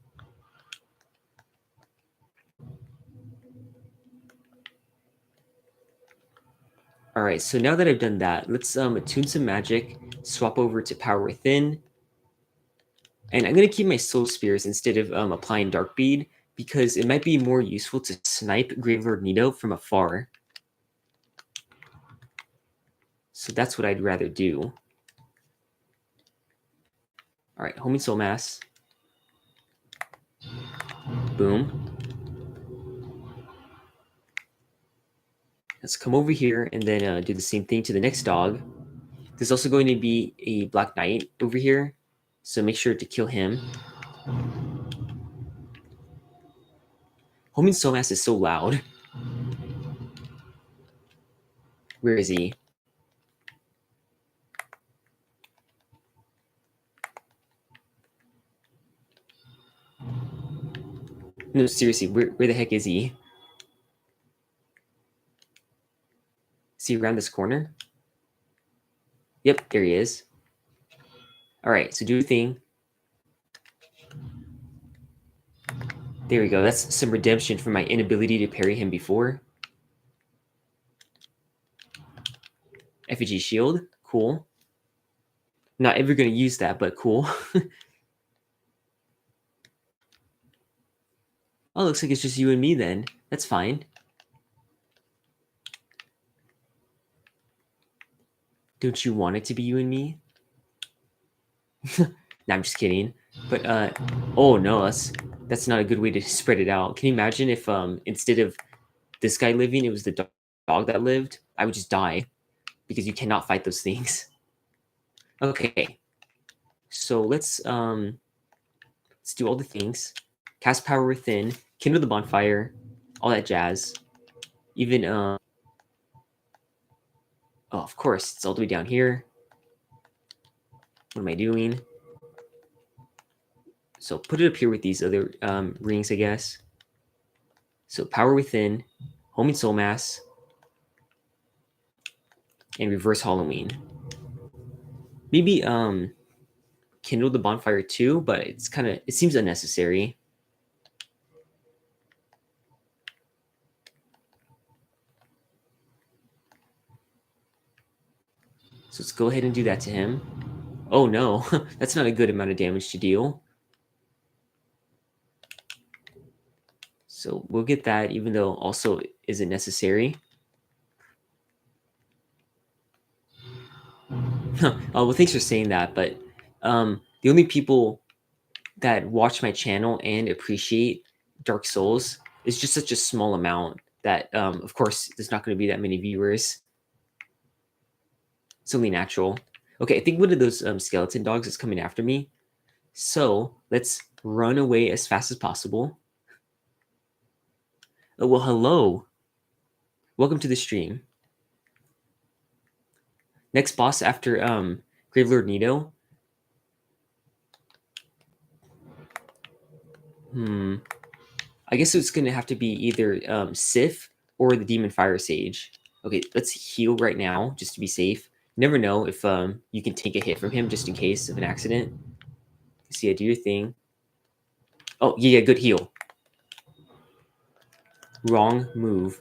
All right, so now that I've done that, let's attune some magic, swap over to Power Within. And I'm going to keep my Soul Spears instead of applying Dark Bead, because it might be more useful to snipe Gravelord Nito from afar. So that's what I'd rather do. All right, Homing Soul Mass. Boom. Let's come over here and then do the same thing to the next dog. There's also going to be a Black Knight over here, so make sure to kill him. Homing Soul Mass is so loud. Where is he? No, seriously, where the heck is he? Is he around this corner? Yep, there he is. All right, so do the thing. There we go. That's some redemption for my inability to parry him before. Effigy shield. Cool. Not ever going to use that, but cool. Oh, looks like it's just you and me then. That's fine. Don't you want it to be you and me? No, I'm just kidding. But oh no, that's not a good way to spread it out. Can you imagine if instead of this guy living, it was the dog that lived? I would just die because you cannot fight those things. Okay, so let's do all the things. Cast Power Within, kindle the bonfire, all that jazz. Even oh, of course, it's all the way down here. What am I doing? So put it up here with these other rings, I guess. So Power Within, Homing Soul Mass, and Reverse Halloween. Maybe kindle the bonfire too, but it seems unnecessary. So let's go ahead and do that to him. Oh no, that's not a good amount of damage to deal. So we'll get that, even though also isn't necessary. Oh, well, thanks for saying that. But the only people that watch my channel and appreciate Dark Souls is just such a small amount that, of course, there's not going to be that many viewers. It's only natural. Okay, I think one of those skeleton dogs is coming after me. So let's run away as fast as possible. Oh, well, hello. Welcome to the stream. Next boss after Gravelord Nito. I guess it's going to have to be either Sif or the Demon Fire Sage. Okay, let's heal right now just to be safe. You never know if you can take a hit from him just in case of an accident. So yeah, do your thing. Oh, yeah, good heal. Wrong move.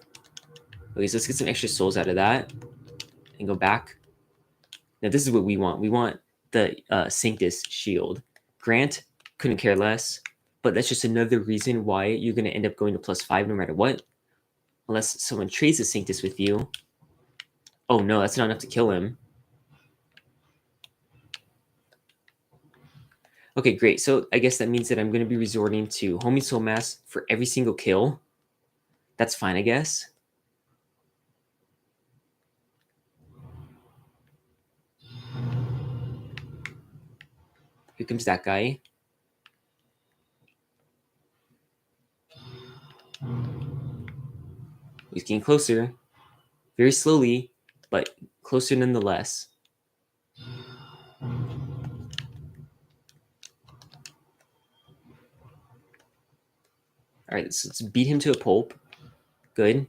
Okay, so let's get some extra souls out of that and go back. Now this is what we want. We want the Sanctus shield. Grant couldn't care less, but that's just another reason why you're going to end up going to +5 no matter what. Unless someone trades the Sanctus with you. Oh no, that's not enough to kill him. Okay, great. So I guess that means that I'm going to be resorting to Homing Soul Mass for every single kill. That's fine, I guess. Here comes that guy. He's getting closer. Very slowly, but closer nonetheless. All right, so let's beat him to a pulp. Good.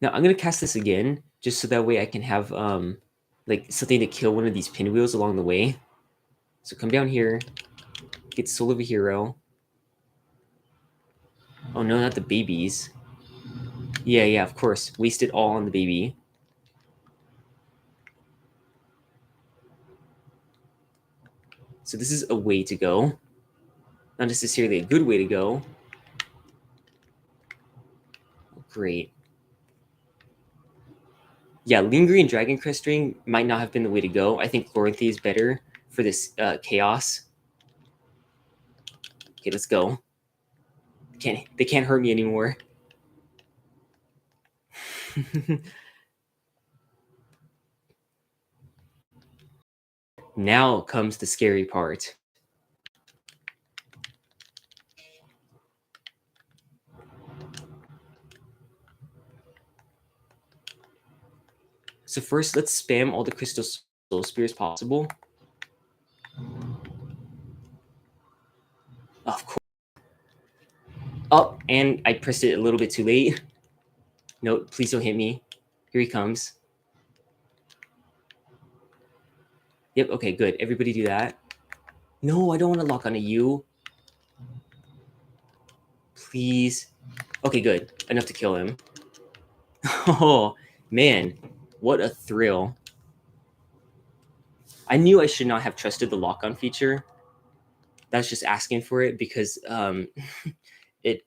Now I'm gonna cast this again, just so that way I can have like something to kill one of these pinwheels along the way. So come down here, get Soul of a Hero. Oh no, not the babies. Yeah, of course. Waste it all on the baby. So this is a way to go. Not necessarily a good way to go. Great. Yeah, Lingering Dragon Crest Ring might not have been the way to go. I think Chloranthy is better for this chaos. Okay, let's go. They can't hurt me anymore. Now comes the scary part. So first, let's spam all the Crystal Soul Spears possible. Of course. Oh, and I pressed it a little bit too late. No, please don't hit me. Here he comes. Yep, okay, good. Everybody do that. No, I don't want to lock onto you. Please. Okay, good. Enough to kill him. Oh, man. What a thrill. I knew I should not have trusted the lock-on feature. That's just asking for it because it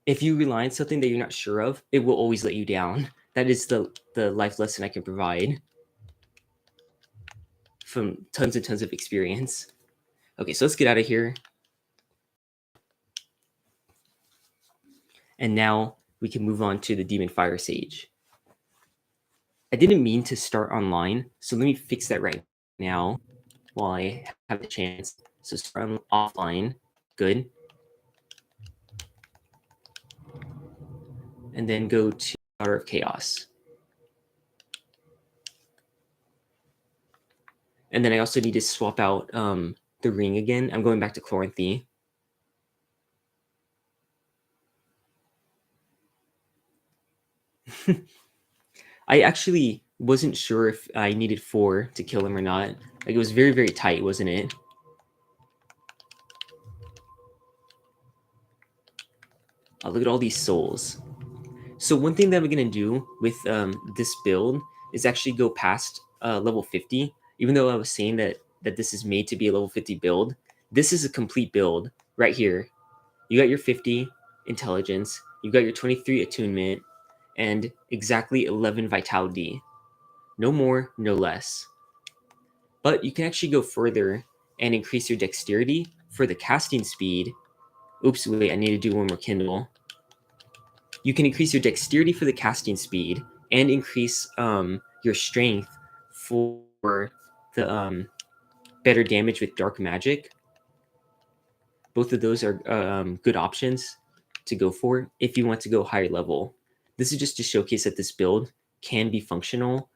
if you rely on something that you're not sure of, it will always let you down. That is the life lesson I can provide from tons and tons of experience. Okay, so let's get out of here. And now we can move on to the Demon Fire Sage. I didn't mean to start online, so let me fix that right now while I have the chance. So start offline. Good. And then go to Hour of Chaos. And then I also need to swap out the ring again. I'm going back to Chloranthy. I actually wasn't sure if I needed 4 to kill him or not. Like, it was very, very tight, wasn't it? Oh, look at all these souls. So one thing that I'm going to do with this build is actually go past level 50. Even though I was saying that this is made to be a level 50 build, this is a complete build right here. You got your 50 intelligence, you got your 23 attunement, and exactly 11 vitality. No more, no less. But you can actually go further and increase your dexterity for the casting speed. Oops, wait, I need to do one more Kindle. You can increase your dexterity for the casting speed and increase your strength for the better damage with dark magic. Both of those are good options to go for if you want to go higher level. This is just to showcase that this build can be functional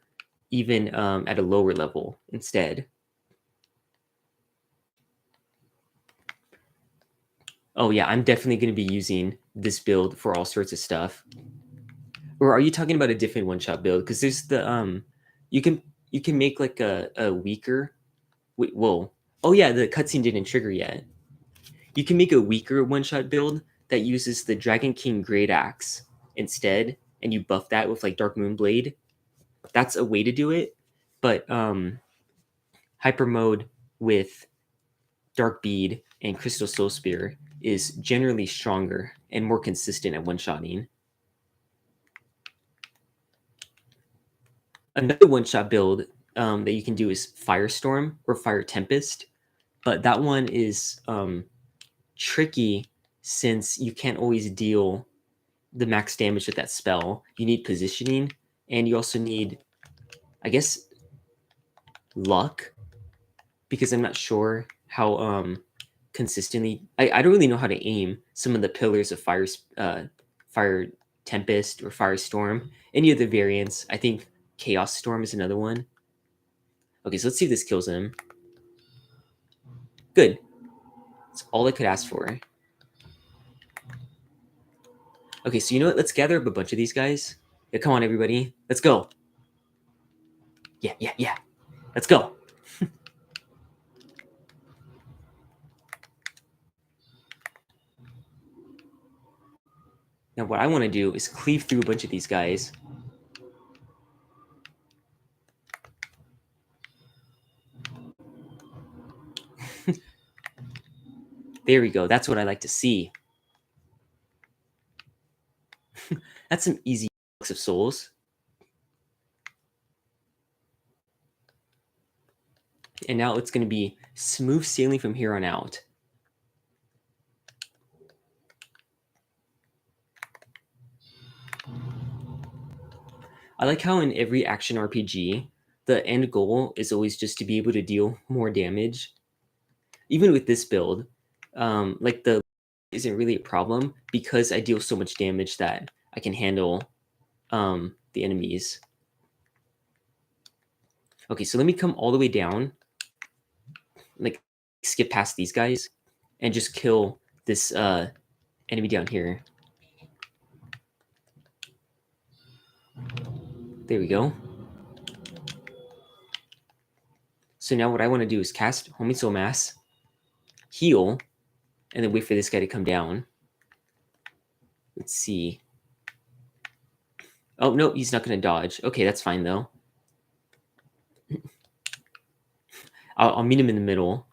even at a lower level instead. Oh yeah, I'm definitely going to be using this build for all sorts of stuff. Or are you talking about a different one-shot build? Because there's the you can you can make like a weaker. Wait, whoa. Oh yeah, the cutscene didn't trigger yet. You can make a weaker one-shot build that uses the Dragon King Great Axe instead, and you buff that with like Dark Moon Blade. That's a way to do it, but hyper mode with Dark Bead and Crystal Soul Spear is generally stronger and more consistent at one-shotting. Another one-shot build that you can do is Firestorm or Fire Tempest, but that one is tricky since you can't always deal the max damage with that spell. You need positioning, and you also need, I guess, luck, because I'm not sure how consistently. I don't really know how to aim some of the pillars of Fire Tempest or Firestorm. Any of the variants. I think Chaos Storm is another one. Okay, so let's see if this kills him. Good. That's all I could ask for. Okay, so you know what? Let's gather up a bunch of these guys. Yeah, come on, everybody. Let's go. Yeah, yeah, yeah. Let's go. Now, what I want to do is cleave through a bunch of these guys. There we go. That's what I like to see. That's some easy of souls. And now it's going to be smooth sailing from here on out. I like how in every action RPG, the end goal is always just to be able to deal more damage. Even with this build, like the isn't really a problem because I deal so much damage that I can handle the enemies. Okay, so let me come all the way down, like skip past these guys, and just kill this enemy down here. There we go. So now what I want to do is cast Homing Soul Mass, heal, and then wait for this guy to come down. Let's see. Oh, no, he's not going to dodge. Okay, that's fine, though. I'll meet him in the middle.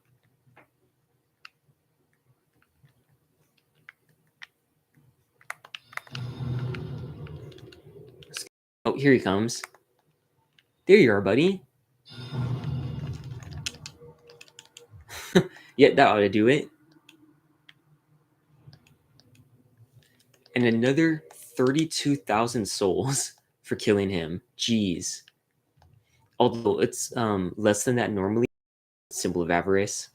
Oh, here he comes. There you are, buddy. Yeah, that ought to do it. And another 32,000 souls for killing him. Jeez. Although it's less than that normally. Symbol of Avarice.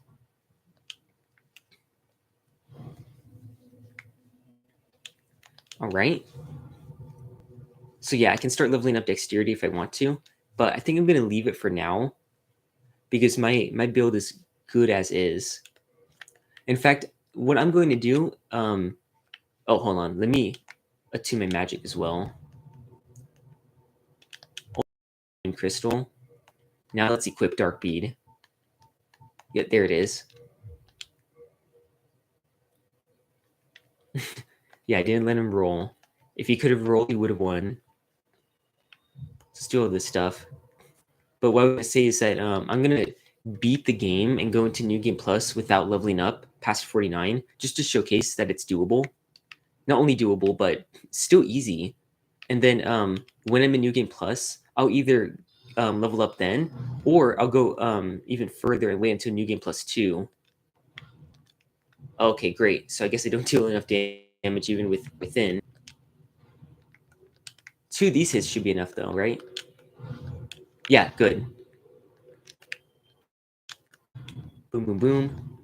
All right. So yeah, I can start leveling up Dexterity if I want to, but I think I'm going to leave it for now because my build is good as is. In fact, what I'm going to do, oh, hold on. Let me attune my magic as well. Crystal. Now let's equip Dark Bead. Yeah, there it is. Yeah, I didn't let him roll. If he could have rolled, he would have won. Let's do all this stuff. But what I would say is that I'm going to beat the game and go into New Game Plus without leveling up past 49, just to showcase that it's doable. Not only doable, but still easy. And then when I'm in New Game Plus, I'll either level up then, or I'll go even further and wait until New Game Plus 2. Okay, great. So I guess I don't deal enough damage even within. 2 of these hits should be enough though, right? Yeah, good. Boom, boom, boom.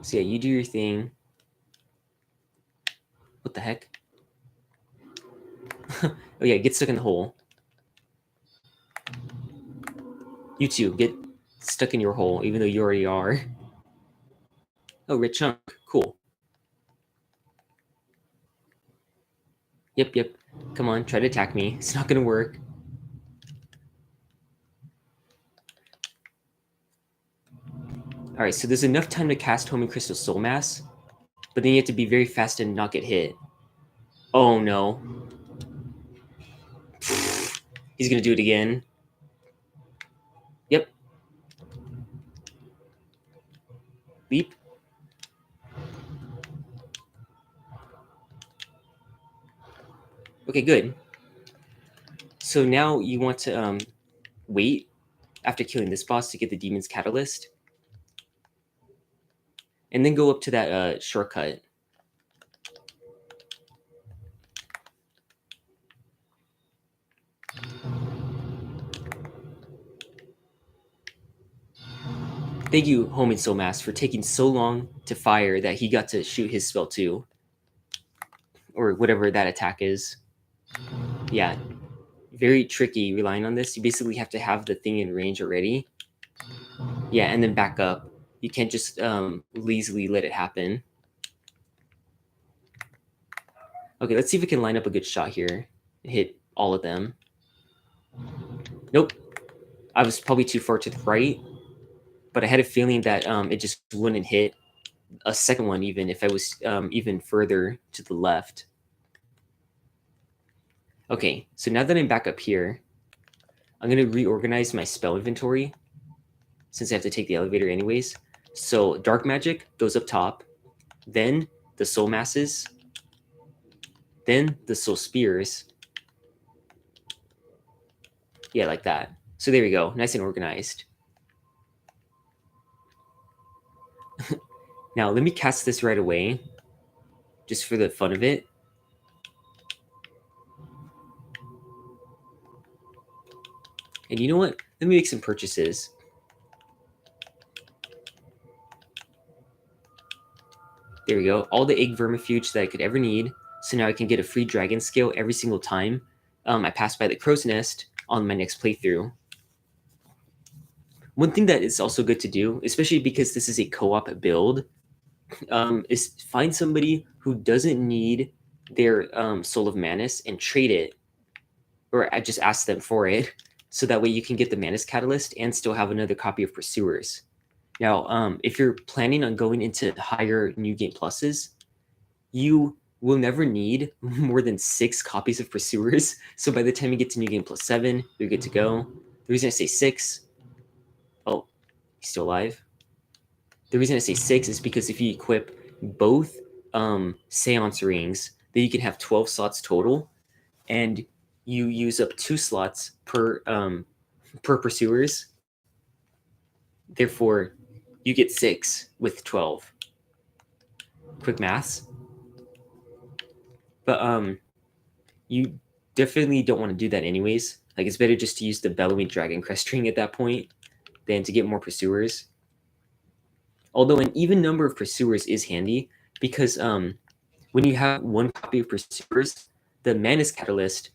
So yeah, you do your thing. What the heck? Oh yeah, get stuck in the hole. You too, get stuck in your hole, even though you already are. Oh, red chunk. Cool. Yep. Come on, try to attack me. It's not gonna work. Alright, so there's enough time to cast Homing Crystal Soul Mass, but then you have to be very fast and not get hit. Oh no. He's gonna do it again. Yep. Leap. Okay, good. So now you want to wait after killing this boss to get the Demon's Catalyst. And then go up to that shortcut. Thank you, Homing Soul Mass, for taking so long to fire that he got to shoot his spell too. Or whatever that attack is. Yeah. Very tricky relying on this. You basically have to have the thing in range already. Yeah, and then back up. You can't just lazily let it happen. Okay, let's see if we can line up a good shot here and hit all of them. Nope. I was probably too far to the right, but I had a feeling that it just wouldn't hit a second one even if I was even further to the left. Okay, so now that I'm back up here, I'm going to reorganize my spell inventory since I have to take the elevator anyways. So Dark Magic goes up top, then the Soul Masses, then the Soul Spears. Yeah, like that. So there we go, nice and organized. Now let me cast this right away, just for the fun of it. And you know what? Let me make some purchases. There we go. All the egg vermifuge that I could ever need. So now I can get a free dragon scale every single time I pass by the crow's nest on my next playthrough. One thing that is also good to do, especially because this is a co-op build, is find somebody who doesn't need their Soul of Manus and trade it, or I just ask them for it, so that way you can get the Manus Catalyst and still have another copy of Pursuers. Now, if you're planning on going into higher New Game Pluses, you will never need more than 6 copies of Pursuers. So by the time you get to New Game Plus 7, you're good to go. The reason I say 6, oh, he's still alive. The reason I say 6 is because if you equip both Seance rings, then you can have 12 slots total, and you use up 2 slots per Pursuers. Therefore, you get 6 with 12. Quick maths. But you definitely don't want to do that anyways. Like, it's better just to use the Bellowing Dragon Crest ring at that point than to get more Pursuers. Although an even number of Pursuers is handy, because when you have 1 copy of Pursuers, the Manus Catalyst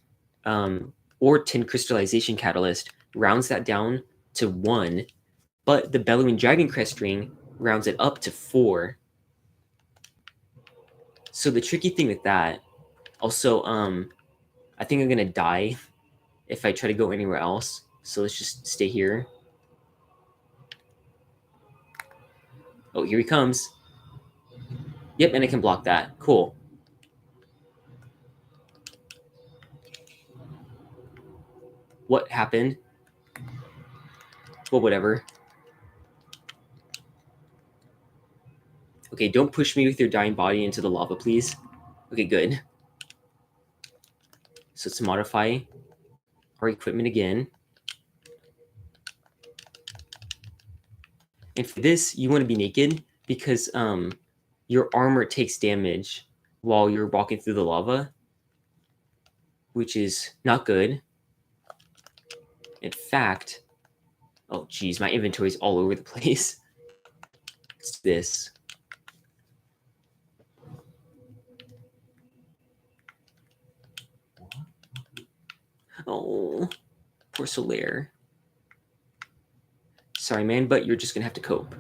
or Tin Crystallization Catalyst rounds that down to 1, but the Bellowing Dragon Crest ring rounds it up to 4. So the tricky thing with that, also, I think I'm gonna die if I try to go anywhere else. So let's just stay here. Oh, here he comes. Yep, and I can block that. Cool. What happened? Well, whatever. Okay, don't push me with your dying body into the lava, please. Okay, good. So let's modify our equipment again. And for this, you want to be naked because your armor takes damage while you're walking through the lava, which is not good. In fact, oh geez, my inventory is all over the place. It's this. Oh, poor Solaire. Sorry, man, but you're just gonna have to cope.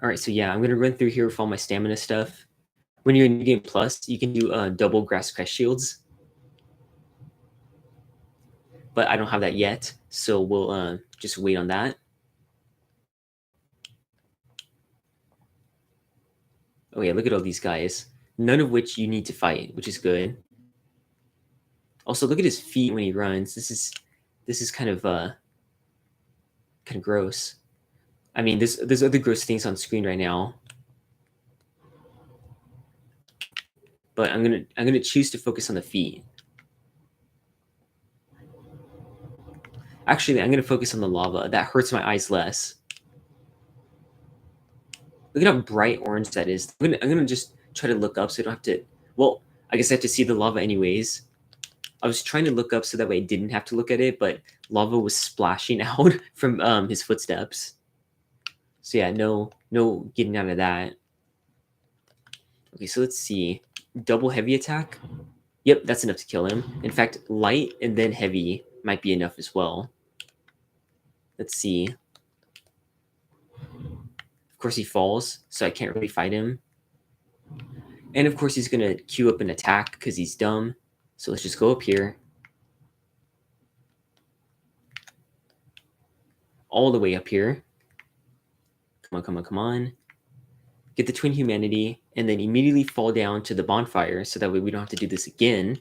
All right, so yeah, I'm gonna run through here with all my stamina stuff. When you're in New Game Plus, you can do double grass crest shields, but I don't have that yet, so we'll just wait on that. Oh yeah, look at all these guys. None of which you need to fight, which is good. Also, look at his feet when he runs. This is kind of gross. I mean, there's other gross things on screen right now, but I'm gonna choose to focus on the feet. Actually, I'm gonna focus on the lava. That hurts my eyes less. Look at how bright orange that is. I'm gonna just try to look up so I don't have to. Well, I guess I have to see the lava anyways. I was trying to look up so that way I didn't have to look at it, but lava was splashing out from his footsteps. So yeah, no getting out of that. Okay, so let's see. Double heavy attack. Yep, that's enough to kill him. In fact, light and then heavy might be enough as well. Let's see. Of course, he falls, so I can't really fight him. And of course, he's going to queue up an attack because he's dumb. So let's just go up here. All the way up here. Come on, come on, come on. Get the Twin Humanity, and then immediately fall down to the bonfire so that way we don't have to do this again.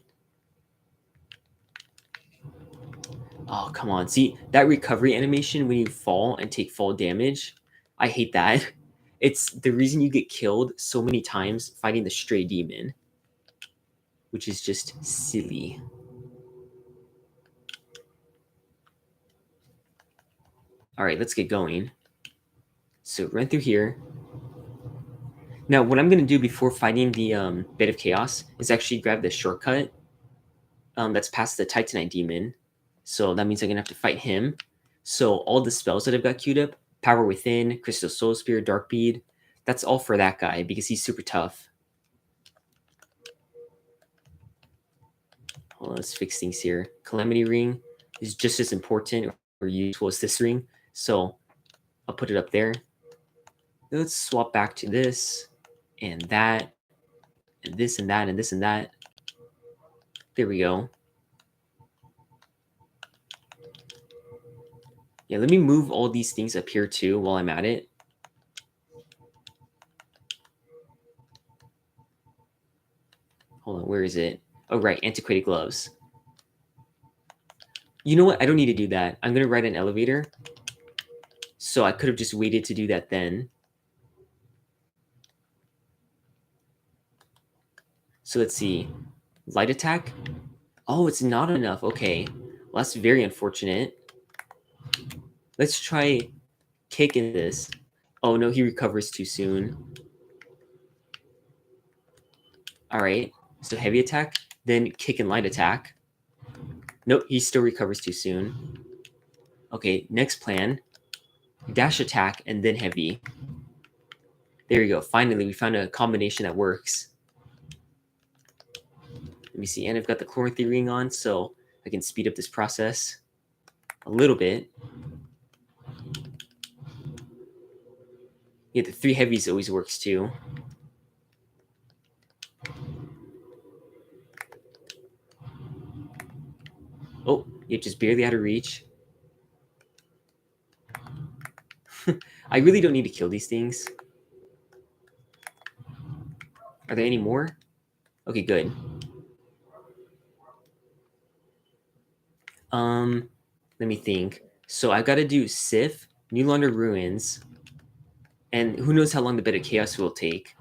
Oh, come on. See, that recovery animation when you fall and take fall damage, I hate that. It's the reason you get killed so many times fighting the stray demon, which is just silly. All right, let's get going. So run through here. Now, what I'm going to do before fighting the Bit of Chaos is actually grab the shortcut that's past the Titanite demon. So that means I'm going to have to fight him. So all the spells that I've got queued up, Power Within, Crystal Soul Spear, Dark Bead, that's all for that guy because he's super tough. Hold on, let's fix things here. Calamity Ring is just as important or useful as this ring. So I'll put it up there. Let's swap back to this and that and this and that and this and that. There we go. Yeah, let me move all these things up here too while I'm at it. Hold on, where is it? Oh, right, Antiquated Gloves. You know what? I don't need to do that. I'm going to ride an elevator. So I could have just waited to do that then. So let's see. Light attack? Oh, it's not enough. Okay. Well, that's very unfortunate. Let's try kicking this. Oh, no, he recovers too soon. All right. So heavy attack, then kick and light attack. Nope, he still recovers too soon. Okay, next plan. Dash attack and then heavy. There you go. Finally, we found a combination that works. Let me see. And I've got the Chloranthy ring on, so I can speed up this process a little bit. Yeah, the 3 heavies always works too. Oh, you're just barely out of reach. I really don't need to kill these things. Are there any more? Okay, good. Let me think. So I got to do Sif, New Launder Ruins, and who knows how long the Bit of Chaos will take.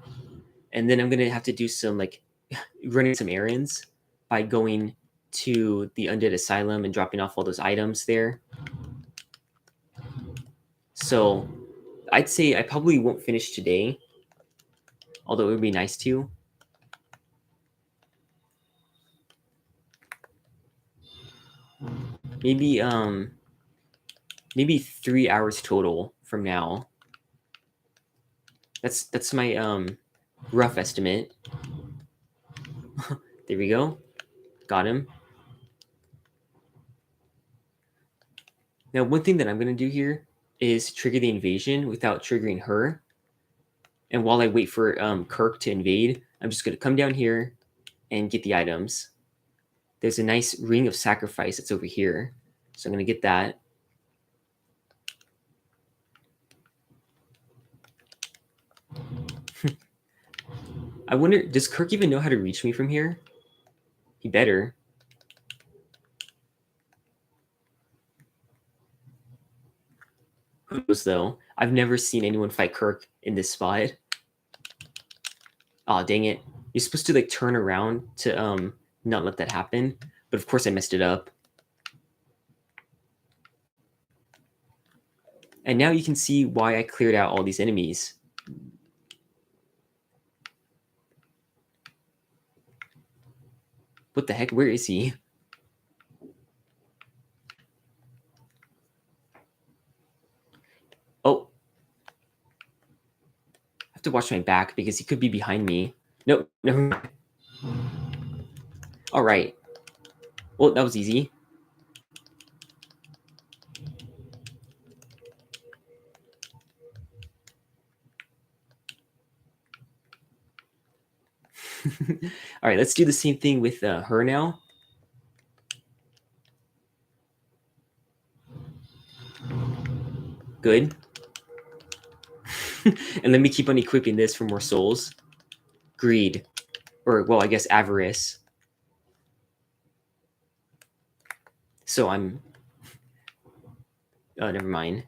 And then I'm gonna have to do some like running some errands by going to the Undead Asylum and dropping off all those items there. So I'd say I probably won't finish today, although it would be nice to. Maybe maybe 3 hours total from now. That's my rough estimate. There we go. Got him. Now, one thing that I'm going to do here is trigger the invasion without triggering her. And while I wait for Kirk to invade, I'm just going to come down here and get the items. There's a nice ring of sacrifice that's over here. So I'm going to get that. I wonder, does Kirk even know how to reach me from here? He better. Who knows, though? I've never seen anyone fight Kirk in this spot. Oh, dang it. You're supposed to like turn around to not let that happen. But of course I messed it up. And now you can see why I cleared out all these enemies. What the heck? Where is he? Oh. I have to watch my back because he could be behind me. Nope, never mind. All right. Well, that was easy. All right, let's do the same thing with her now. Good. And let me keep on equipping this for more souls. Greed. Or, well, I guess avarice. So I'm... Oh, never mind.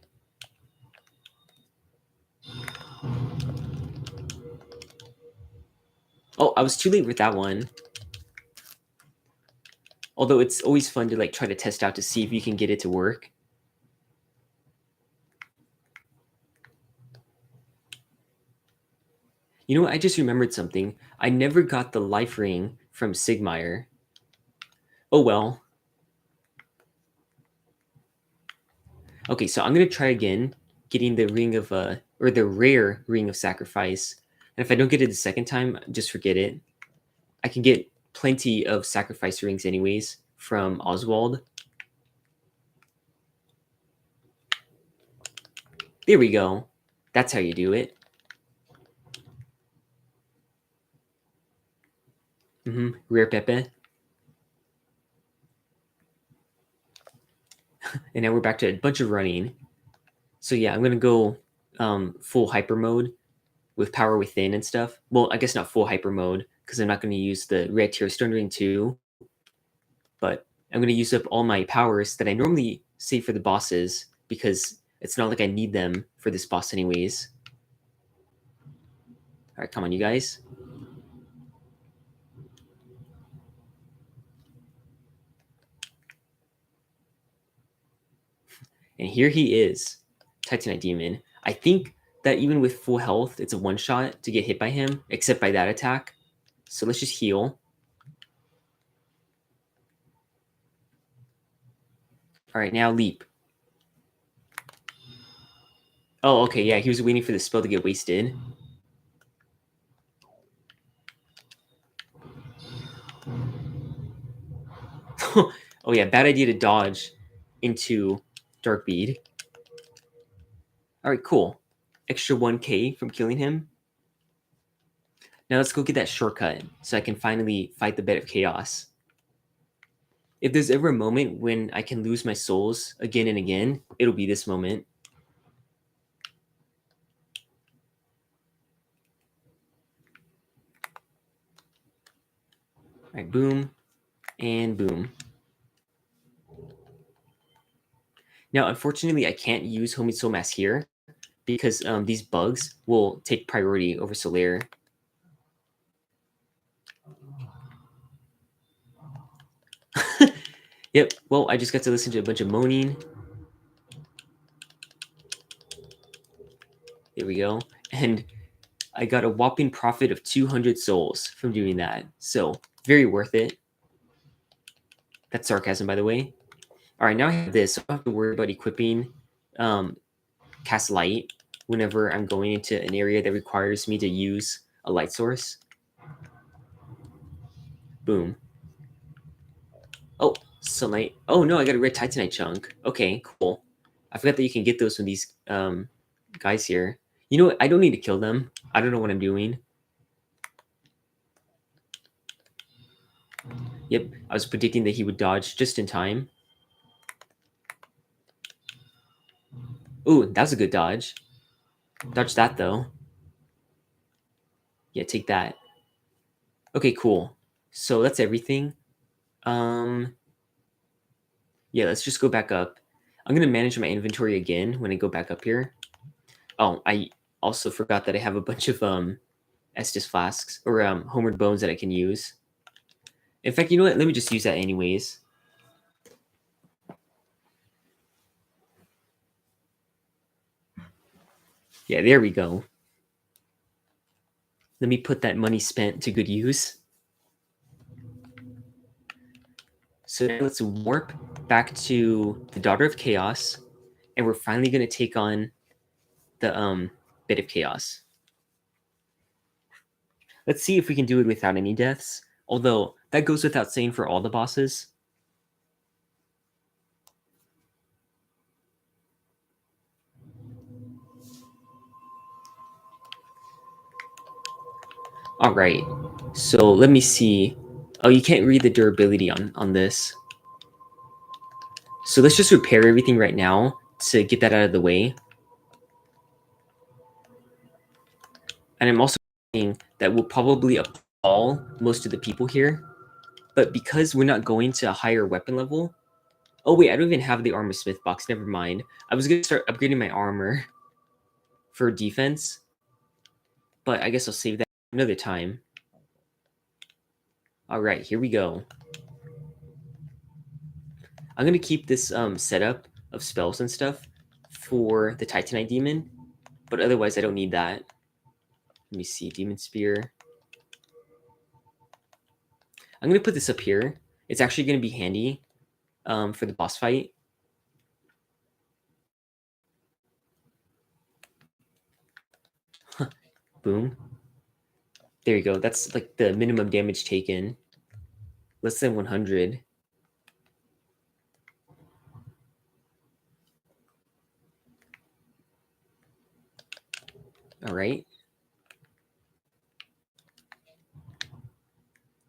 Oh, I was too late with that one. Although it's always fun to like try to test out to see if you can get it to work. You know what? I just remembered something. I never got the life ring from Sigmire. Oh well. Okay, so I'm gonna try again, getting the ring of or the rare ring of sacrifice. And if I don't get it the second time, just forget it. I can get plenty of sacrifice rings anyways from Oswald. There we go. That's how you do it. Rare Pepe. And now we're back to a bunch of running. So yeah, I'm gonna go full hyper mode with power within and stuff. Well, I guess not full hyper mode because I'm not going to use the red tier stone ring 2, but I'm going to use up all my powers that I normally save for the bosses because it's not like I need them for this boss anyways. All right, come on, you guys. And here he is, Titanite Demon. I think that even with full health, it's a one-shot to get hit by him, except by that attack. So let's just heal. All right, now leap. Oh, okay, yeah, he was waiting for the spell to get wasted. Oh yeah, bad idea to dodge into Dark Bead. All right, cool. Extra 1k from killing him. Now let's go get that shortcut so I can finally fight the Bed of Chaos. If there's ever a moment when I can lose my souls again and again, it'll be this moment. All right, boom and boom. Now, unfortunately, I can't use Homing Soul Mass here because these bugs will take priority over Solaire. Yep, well, I just got to listen to a bunch of moaning. There we go. And I got a whopping profit of 200 souls from doing that. So, very worth it. That's sarcasm, by the way. All right, now I have this. So I don't have to worry about equipping Cast Light whenever I'm going into an area that requires me to use a light source. Boom. Oh, sunlight. Oh no, I got a red titanite chunk. Okay, cool. I forgot that you can get those from these guys here. You know what? I don't need to kill them. I don't know what I'm doing. Yep, I was predicting that he would dodge just in time. Ooh, that was a good dodge. Dodge that though. Yeah, take that. Okay, cool. So that's everything. Um, yeah, let's just go back up. I'm gonna manage my inventory again when I go back up here. Oh, I also forgot that I have a bunch of Estus flasks or homeward bones that I can use. In fact, you know what? Let me just use that anyways. Yeah, there we go. Let me put that money spent to good use. So now let's warp back to the Daughter of Chaos, and we're finally going to take on the Bit of Chaos. Let's see if we can do it without any deaths, although that goes without saying for all the bosses. All right, so let me see. Oh, you can't read the durability on this. So let's just repair everything right now to get that out of the way. And I'm also saying that will probably appall most of the people here. But because we're not going to a higher weapon level... Oh, wait, I don't even have the armor smith box. Never mind. I was going to start upgrading my armor for defense. But I guess I'll save that another time. All right, here we go. I'm going to keep this setup of spells and stuff for the Titanite Demon. But otherwise, I don't need that. Let me see. Demon Spear. I'm going to put this up here. It's actually going to be handy for the boss fight. Boom. There you go. That's like the minimum damage taken. Less than 100. All right.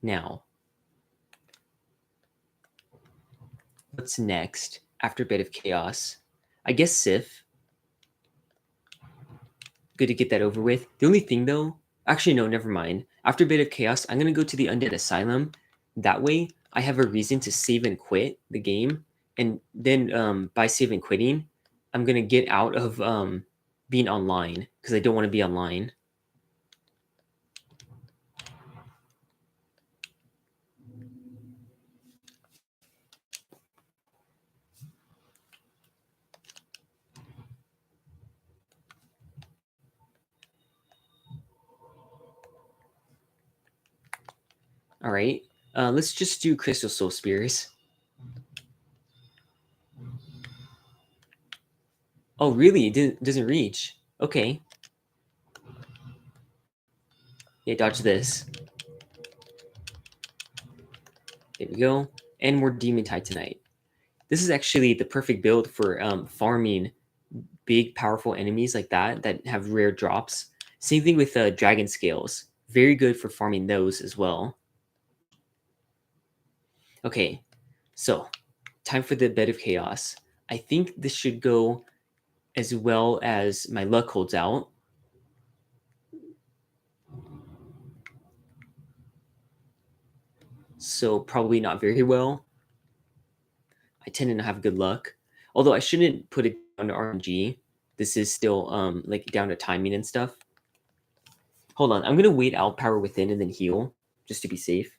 Now, what's next after Bit of Chaos? I guess Sif. Good to get that over with. The only thing, though, actually, no, never mind. After Bit of Chaos, I'm going to go to the Undead Asylum. That way, I have a reason to save and quit the game. And then by save and quitting, I'm going to get out of being online because I don't want to be online. All right. Let's just do Crystal Soul Spears. Oh, really? It doesn't reach. Okay. Yeah, dodge this. There we go. And more Demon Titanite. This is actually the perfect build for farming big, powerful enemies like that have rare drops. Same thing with Dragon Scales. Very good for farming those as well. Okay, so time for the Bed of Chaos. I think this should go as well as my luck holds out. So probably not very well. I tend to not have good luck. Although I shouldn't put it down to RNG. This is still like down to timing and stuff. Hold on, I'm gonna wait out Power Within and then heal, just to be safe.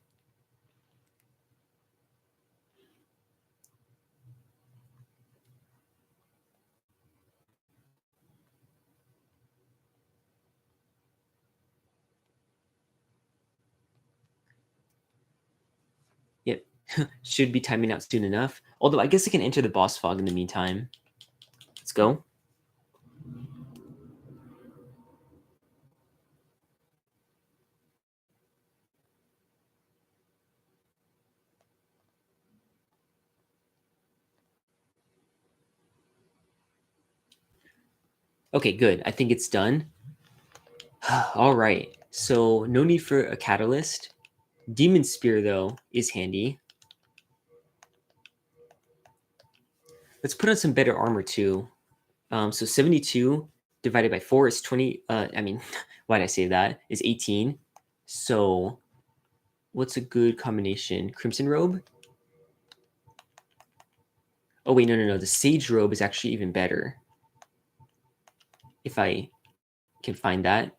Yep, should be timing out soon enough. Although I guess I can enter the boss fog in the meantime. Let's go. Okay, good. I think it's done. All right. So no need for a catalyst. Demon Spear though is handy. Let's put on some better armor too. So 72 divided by 4 is 20. I mean, why did I say that? Is 18. So what's a good combination? Crimson Robe? Oh wait, no. The Sage Robe is actually even better. If I can find that.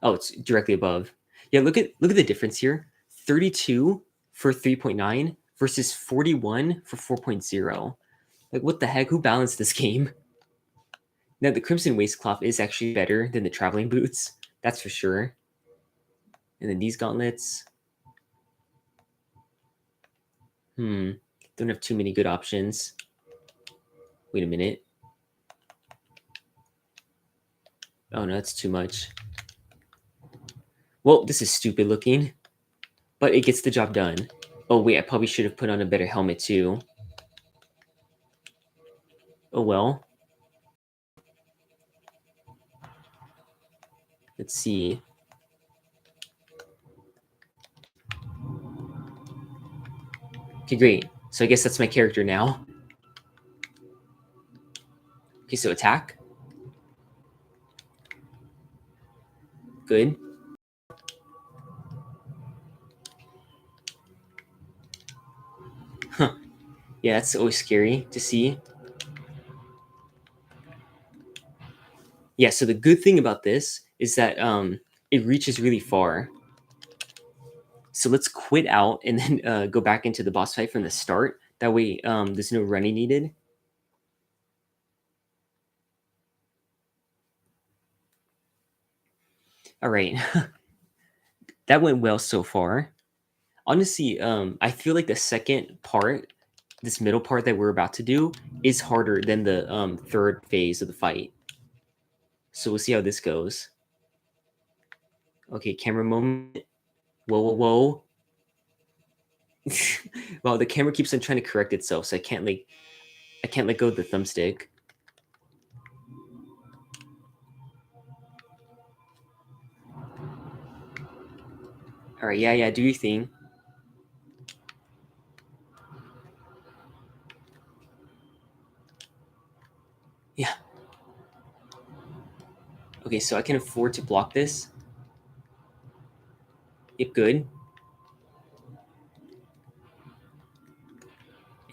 Oh, it's directly above. Yeah, look at the difference here. 32 for 3.9 versus 41 for 4.0. Like what the heck? Who balanced this game? Now the Crimson Waistcloth is actually better than the traveling boots. That's for sure. And then these gauntlets. Don't have too many good options. Wait a minute. Oh no, that's too much. Well, this is stupid looking, but it gets the job done. Oh wait, I probably should have put on a better helmet too. Oh well. Let's see. Okay, great. So I guess that's my character now. Okay, so attack. Good. Huh. Yeah, that's always scary to see. Yeah, so the good thing about this is that it reaches really far. So let's quit out and then go back into the boss fight from the start. That way there's no running needed. All right. That went well so far. Honestly, I feel like the second part, this middle part that we're about to do, is harder than the third phase of the fight. So we'll see how this goes. Okay, camera moment. Whoa. Well, the camera keeps on trying to correct itself, so I can't let go of the thumbstick. All right, yeah, do your thing. Yeah. Okay, so I can afford to block this. Yep, good.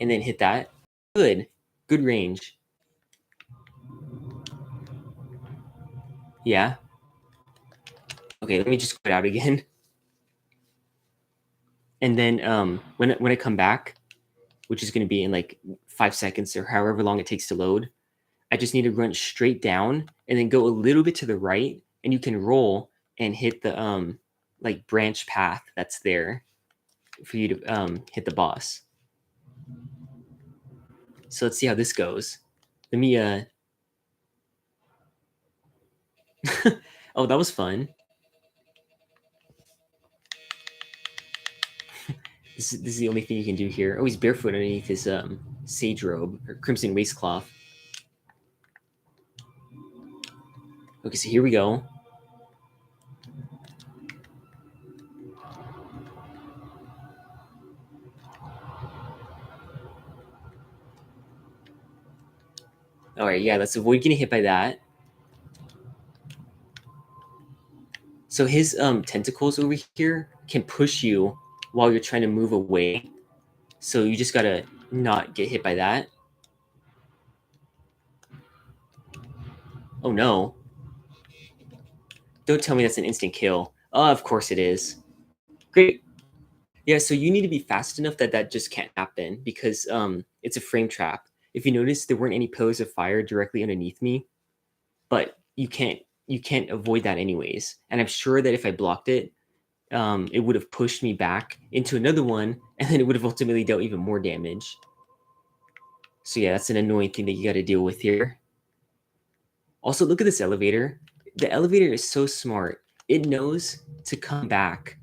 And then hit that. Good. Good range. Yeah. Okay, let me just quit out again. And then when I come back, which is going to be in like 5 seconds or however long it takes to load, I just need to run straight down and then go a little bit to the right, and you can roll and hit the like branch path that's there for you to hit the boss. So let's see how this goes. Let me oh, that was fun. This is the only thing you can do here. Oh, he's barefoot underneath his sage robe or crimson waistcloth. Okay, so here we go. All right, yeah, let's avoid getting hit by that. So his tentacles over here can push you while you're trying to move away. So you just gotta not get hit by that. Oh no. Don't tell me that's an instant kill. Of course it is. Great. Yeah, so you need to be fast enough that that just can't happen because it's a frame trap. If you notice, there weren't any pillars of fire directly underneath me, but you can't avoid that anyways. And I'm sure that if I blocked it, it would have pushed me back into another one, and then it would have ultimately dealt even more damage. So yeah, that's an annoying thing that you got to deal with here. Also, look at this elevator. The elevator is so smart. It knows to come back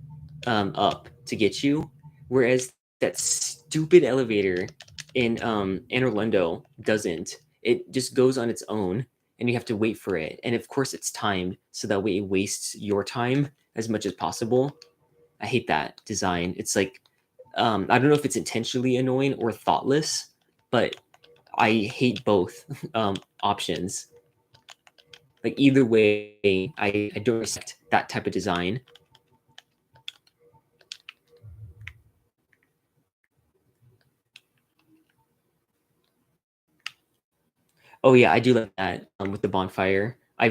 up to get you, whereas that stupid elevator in Anne Orlando doesn't. It just goes on its own, and you have to wait for it. And of course, it's timed, so that way it wastes your time as much as possible. I hate that design. It's like I don't know if it's intentionally annoying or thoughtless, but I hate both options. Like either way, I don't respect that type of design. Oh yeah, I do like that with the bonfire. I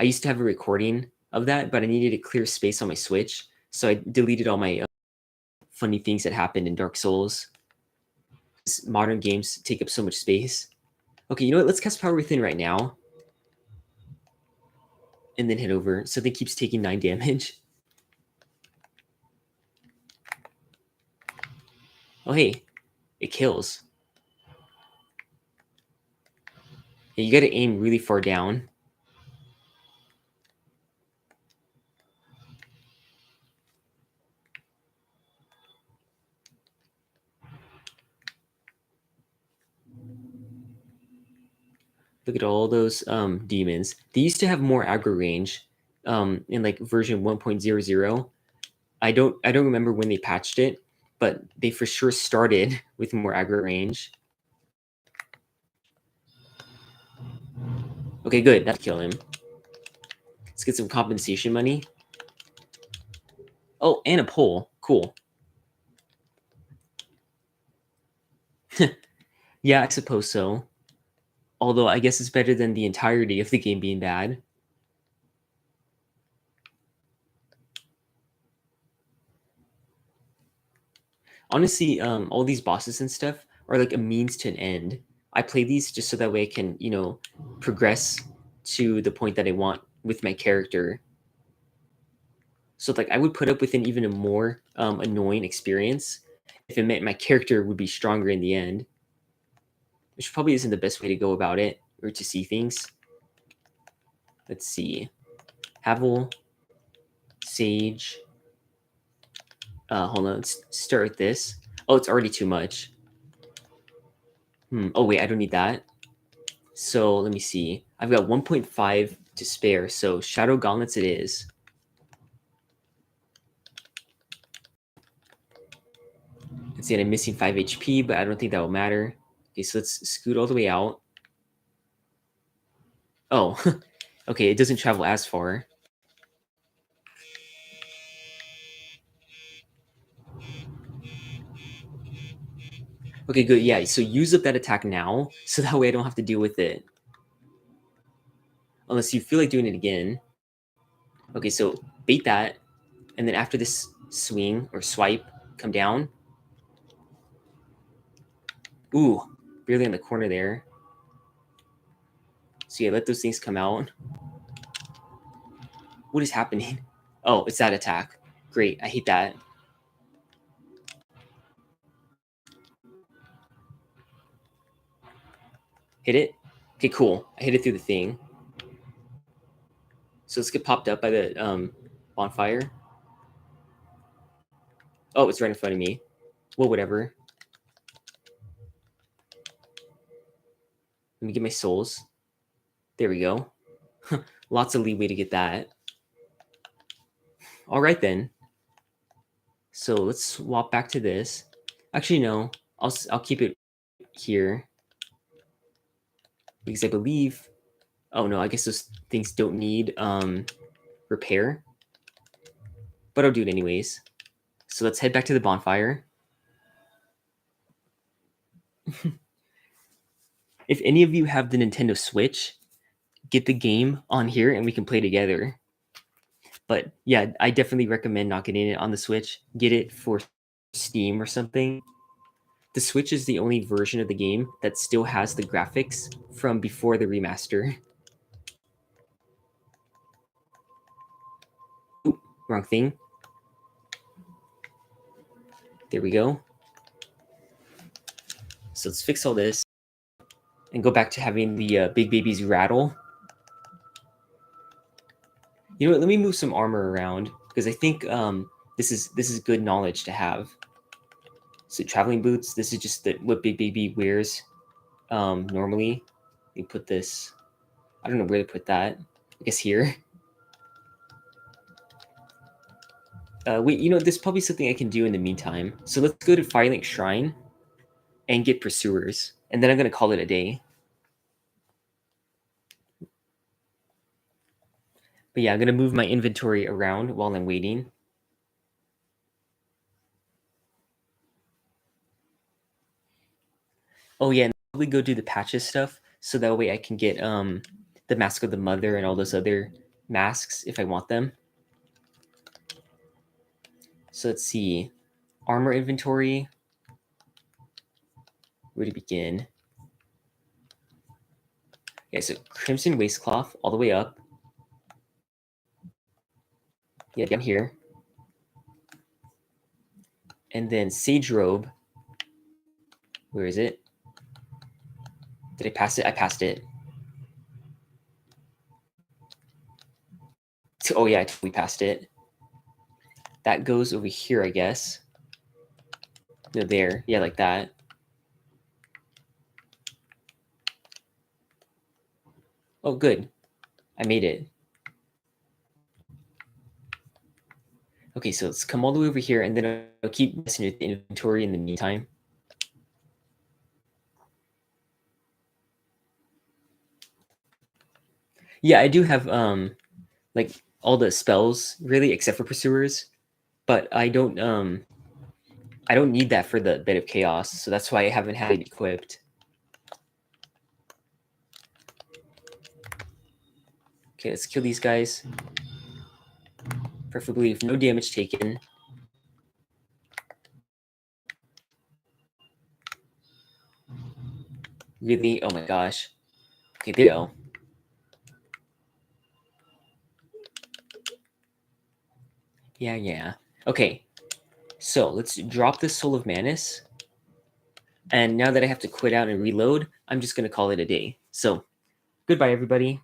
used to have a recording of that, but I needed to clear space on my Switch, so I deleted all my funny things that happened in Dark Souls. Modern games take up so much space. Okay, you know what? Let's cast Power Within right now, and then head over. Something keeps taking 9 damage. Oh hey, it kills. Yeah, you got to aim really far down. Look at all those demons. They used to have more aggro range in like version 1.00. I don't remember when they patched it, but they for sure started with more aggro range. Okay, good. That kill him. Let's get some compensation money. Oh, and a pole. Cool. Yeah, I suppose so. Although I guess it's better than the entirety of the game being bad. Honestly, all these bosses and stuff are like a means to an end. I play these just so that way I can, progress to the point that I want with my character. So like I would put up with an even a more annoying experience if it meant my character would be stronger in the end, which probably isn't the best way to go about it or to see things. Let's see. Havel, Sage. Hold on, let's start with this. Oh, it's already too much. Oh wait, I don't need that. So let me see. I've got 1.5 to spare, so Shadow Gauntlets it is. Let's see, I'm missing 5 HP, but I don't think that will matter. Okay, so let's scoot all the way out. Oh, okay, it doesn't travel as far. Okay, good. Yeah, so use up that attack now, so that way I don't have to deal with it. Unless you feel like doing it again. Okay, so bait that, and then after this swing or swipe, come down. Ooh, barely on the corner there. So yeah, let those things come out. What is happening? Oh, it's that attack. Great, I hate that. Hit it? Okay, cool. I hit it through the thing. So let's get popped up by the bonfire. Oh, it's right in front of me. Well, whatever. Let me get my souls. There we go. Lots of leeway to get that. All right then. So let's swap back to this. Actually, no. I'll keep it here because I believe. Oh no, I guess those things don't need repair, but I'll do it anyways. So let's head back to the bonfire. If any of you have the Nintendo Switch, get the game on here and we can play together. But yeah, I definitely recommend not getting it on the Switch. Get it for Steam or something. The Switch is the only version of the game that still has the graphics from before the remaster. Ooh, wrong thing. There we go. So let's fix all this and go back to having the big babies rattle. You know what? Let me move some armor around because I think this is good knowledge to have. So traveling boots. This is just what big baby wears normally. You put this. I don't know where to put that. I guess here. Wait, you know, there's probably something I can do in the meantime. So let's go to Firelink Shrine and get Pursuers. And then I'm going to call it a day. But yeah, I'm going to move my inventory around while I'm waiting. Oh yeah, and I'll probably go do the patches stuff. So that way I can get the Mask of the Mother and all those other masks if I want them. So let's see. Armor inventory. Where to begin? Yeah, so Crimson Waistcloth all the way up. Yeah, down here. And then Sage Robe. Where is it? Did I pass it? I passed it. Oh yeah, I totally passed it. That goes over here, I guess. No, there. Yeah, like that. Oh, good. I made it. Okay, so let's come all the way over here, and then I'll keep messing with the inventory in the meantime. Yeah, I do have like all the spells really, except for Pursuers, but I don't need that for the Bed of Chaos, so that's why I haven't had it equipped. Okay, let's kill these guys. Preferably with no damage taken. Really? Oh my gosh. Okay, there you go. Yeah. Okay, so let's drop the Soul of Manus. And now that I have to quit out and reload, I'm just going to call it a day. So, goodbye, everybody.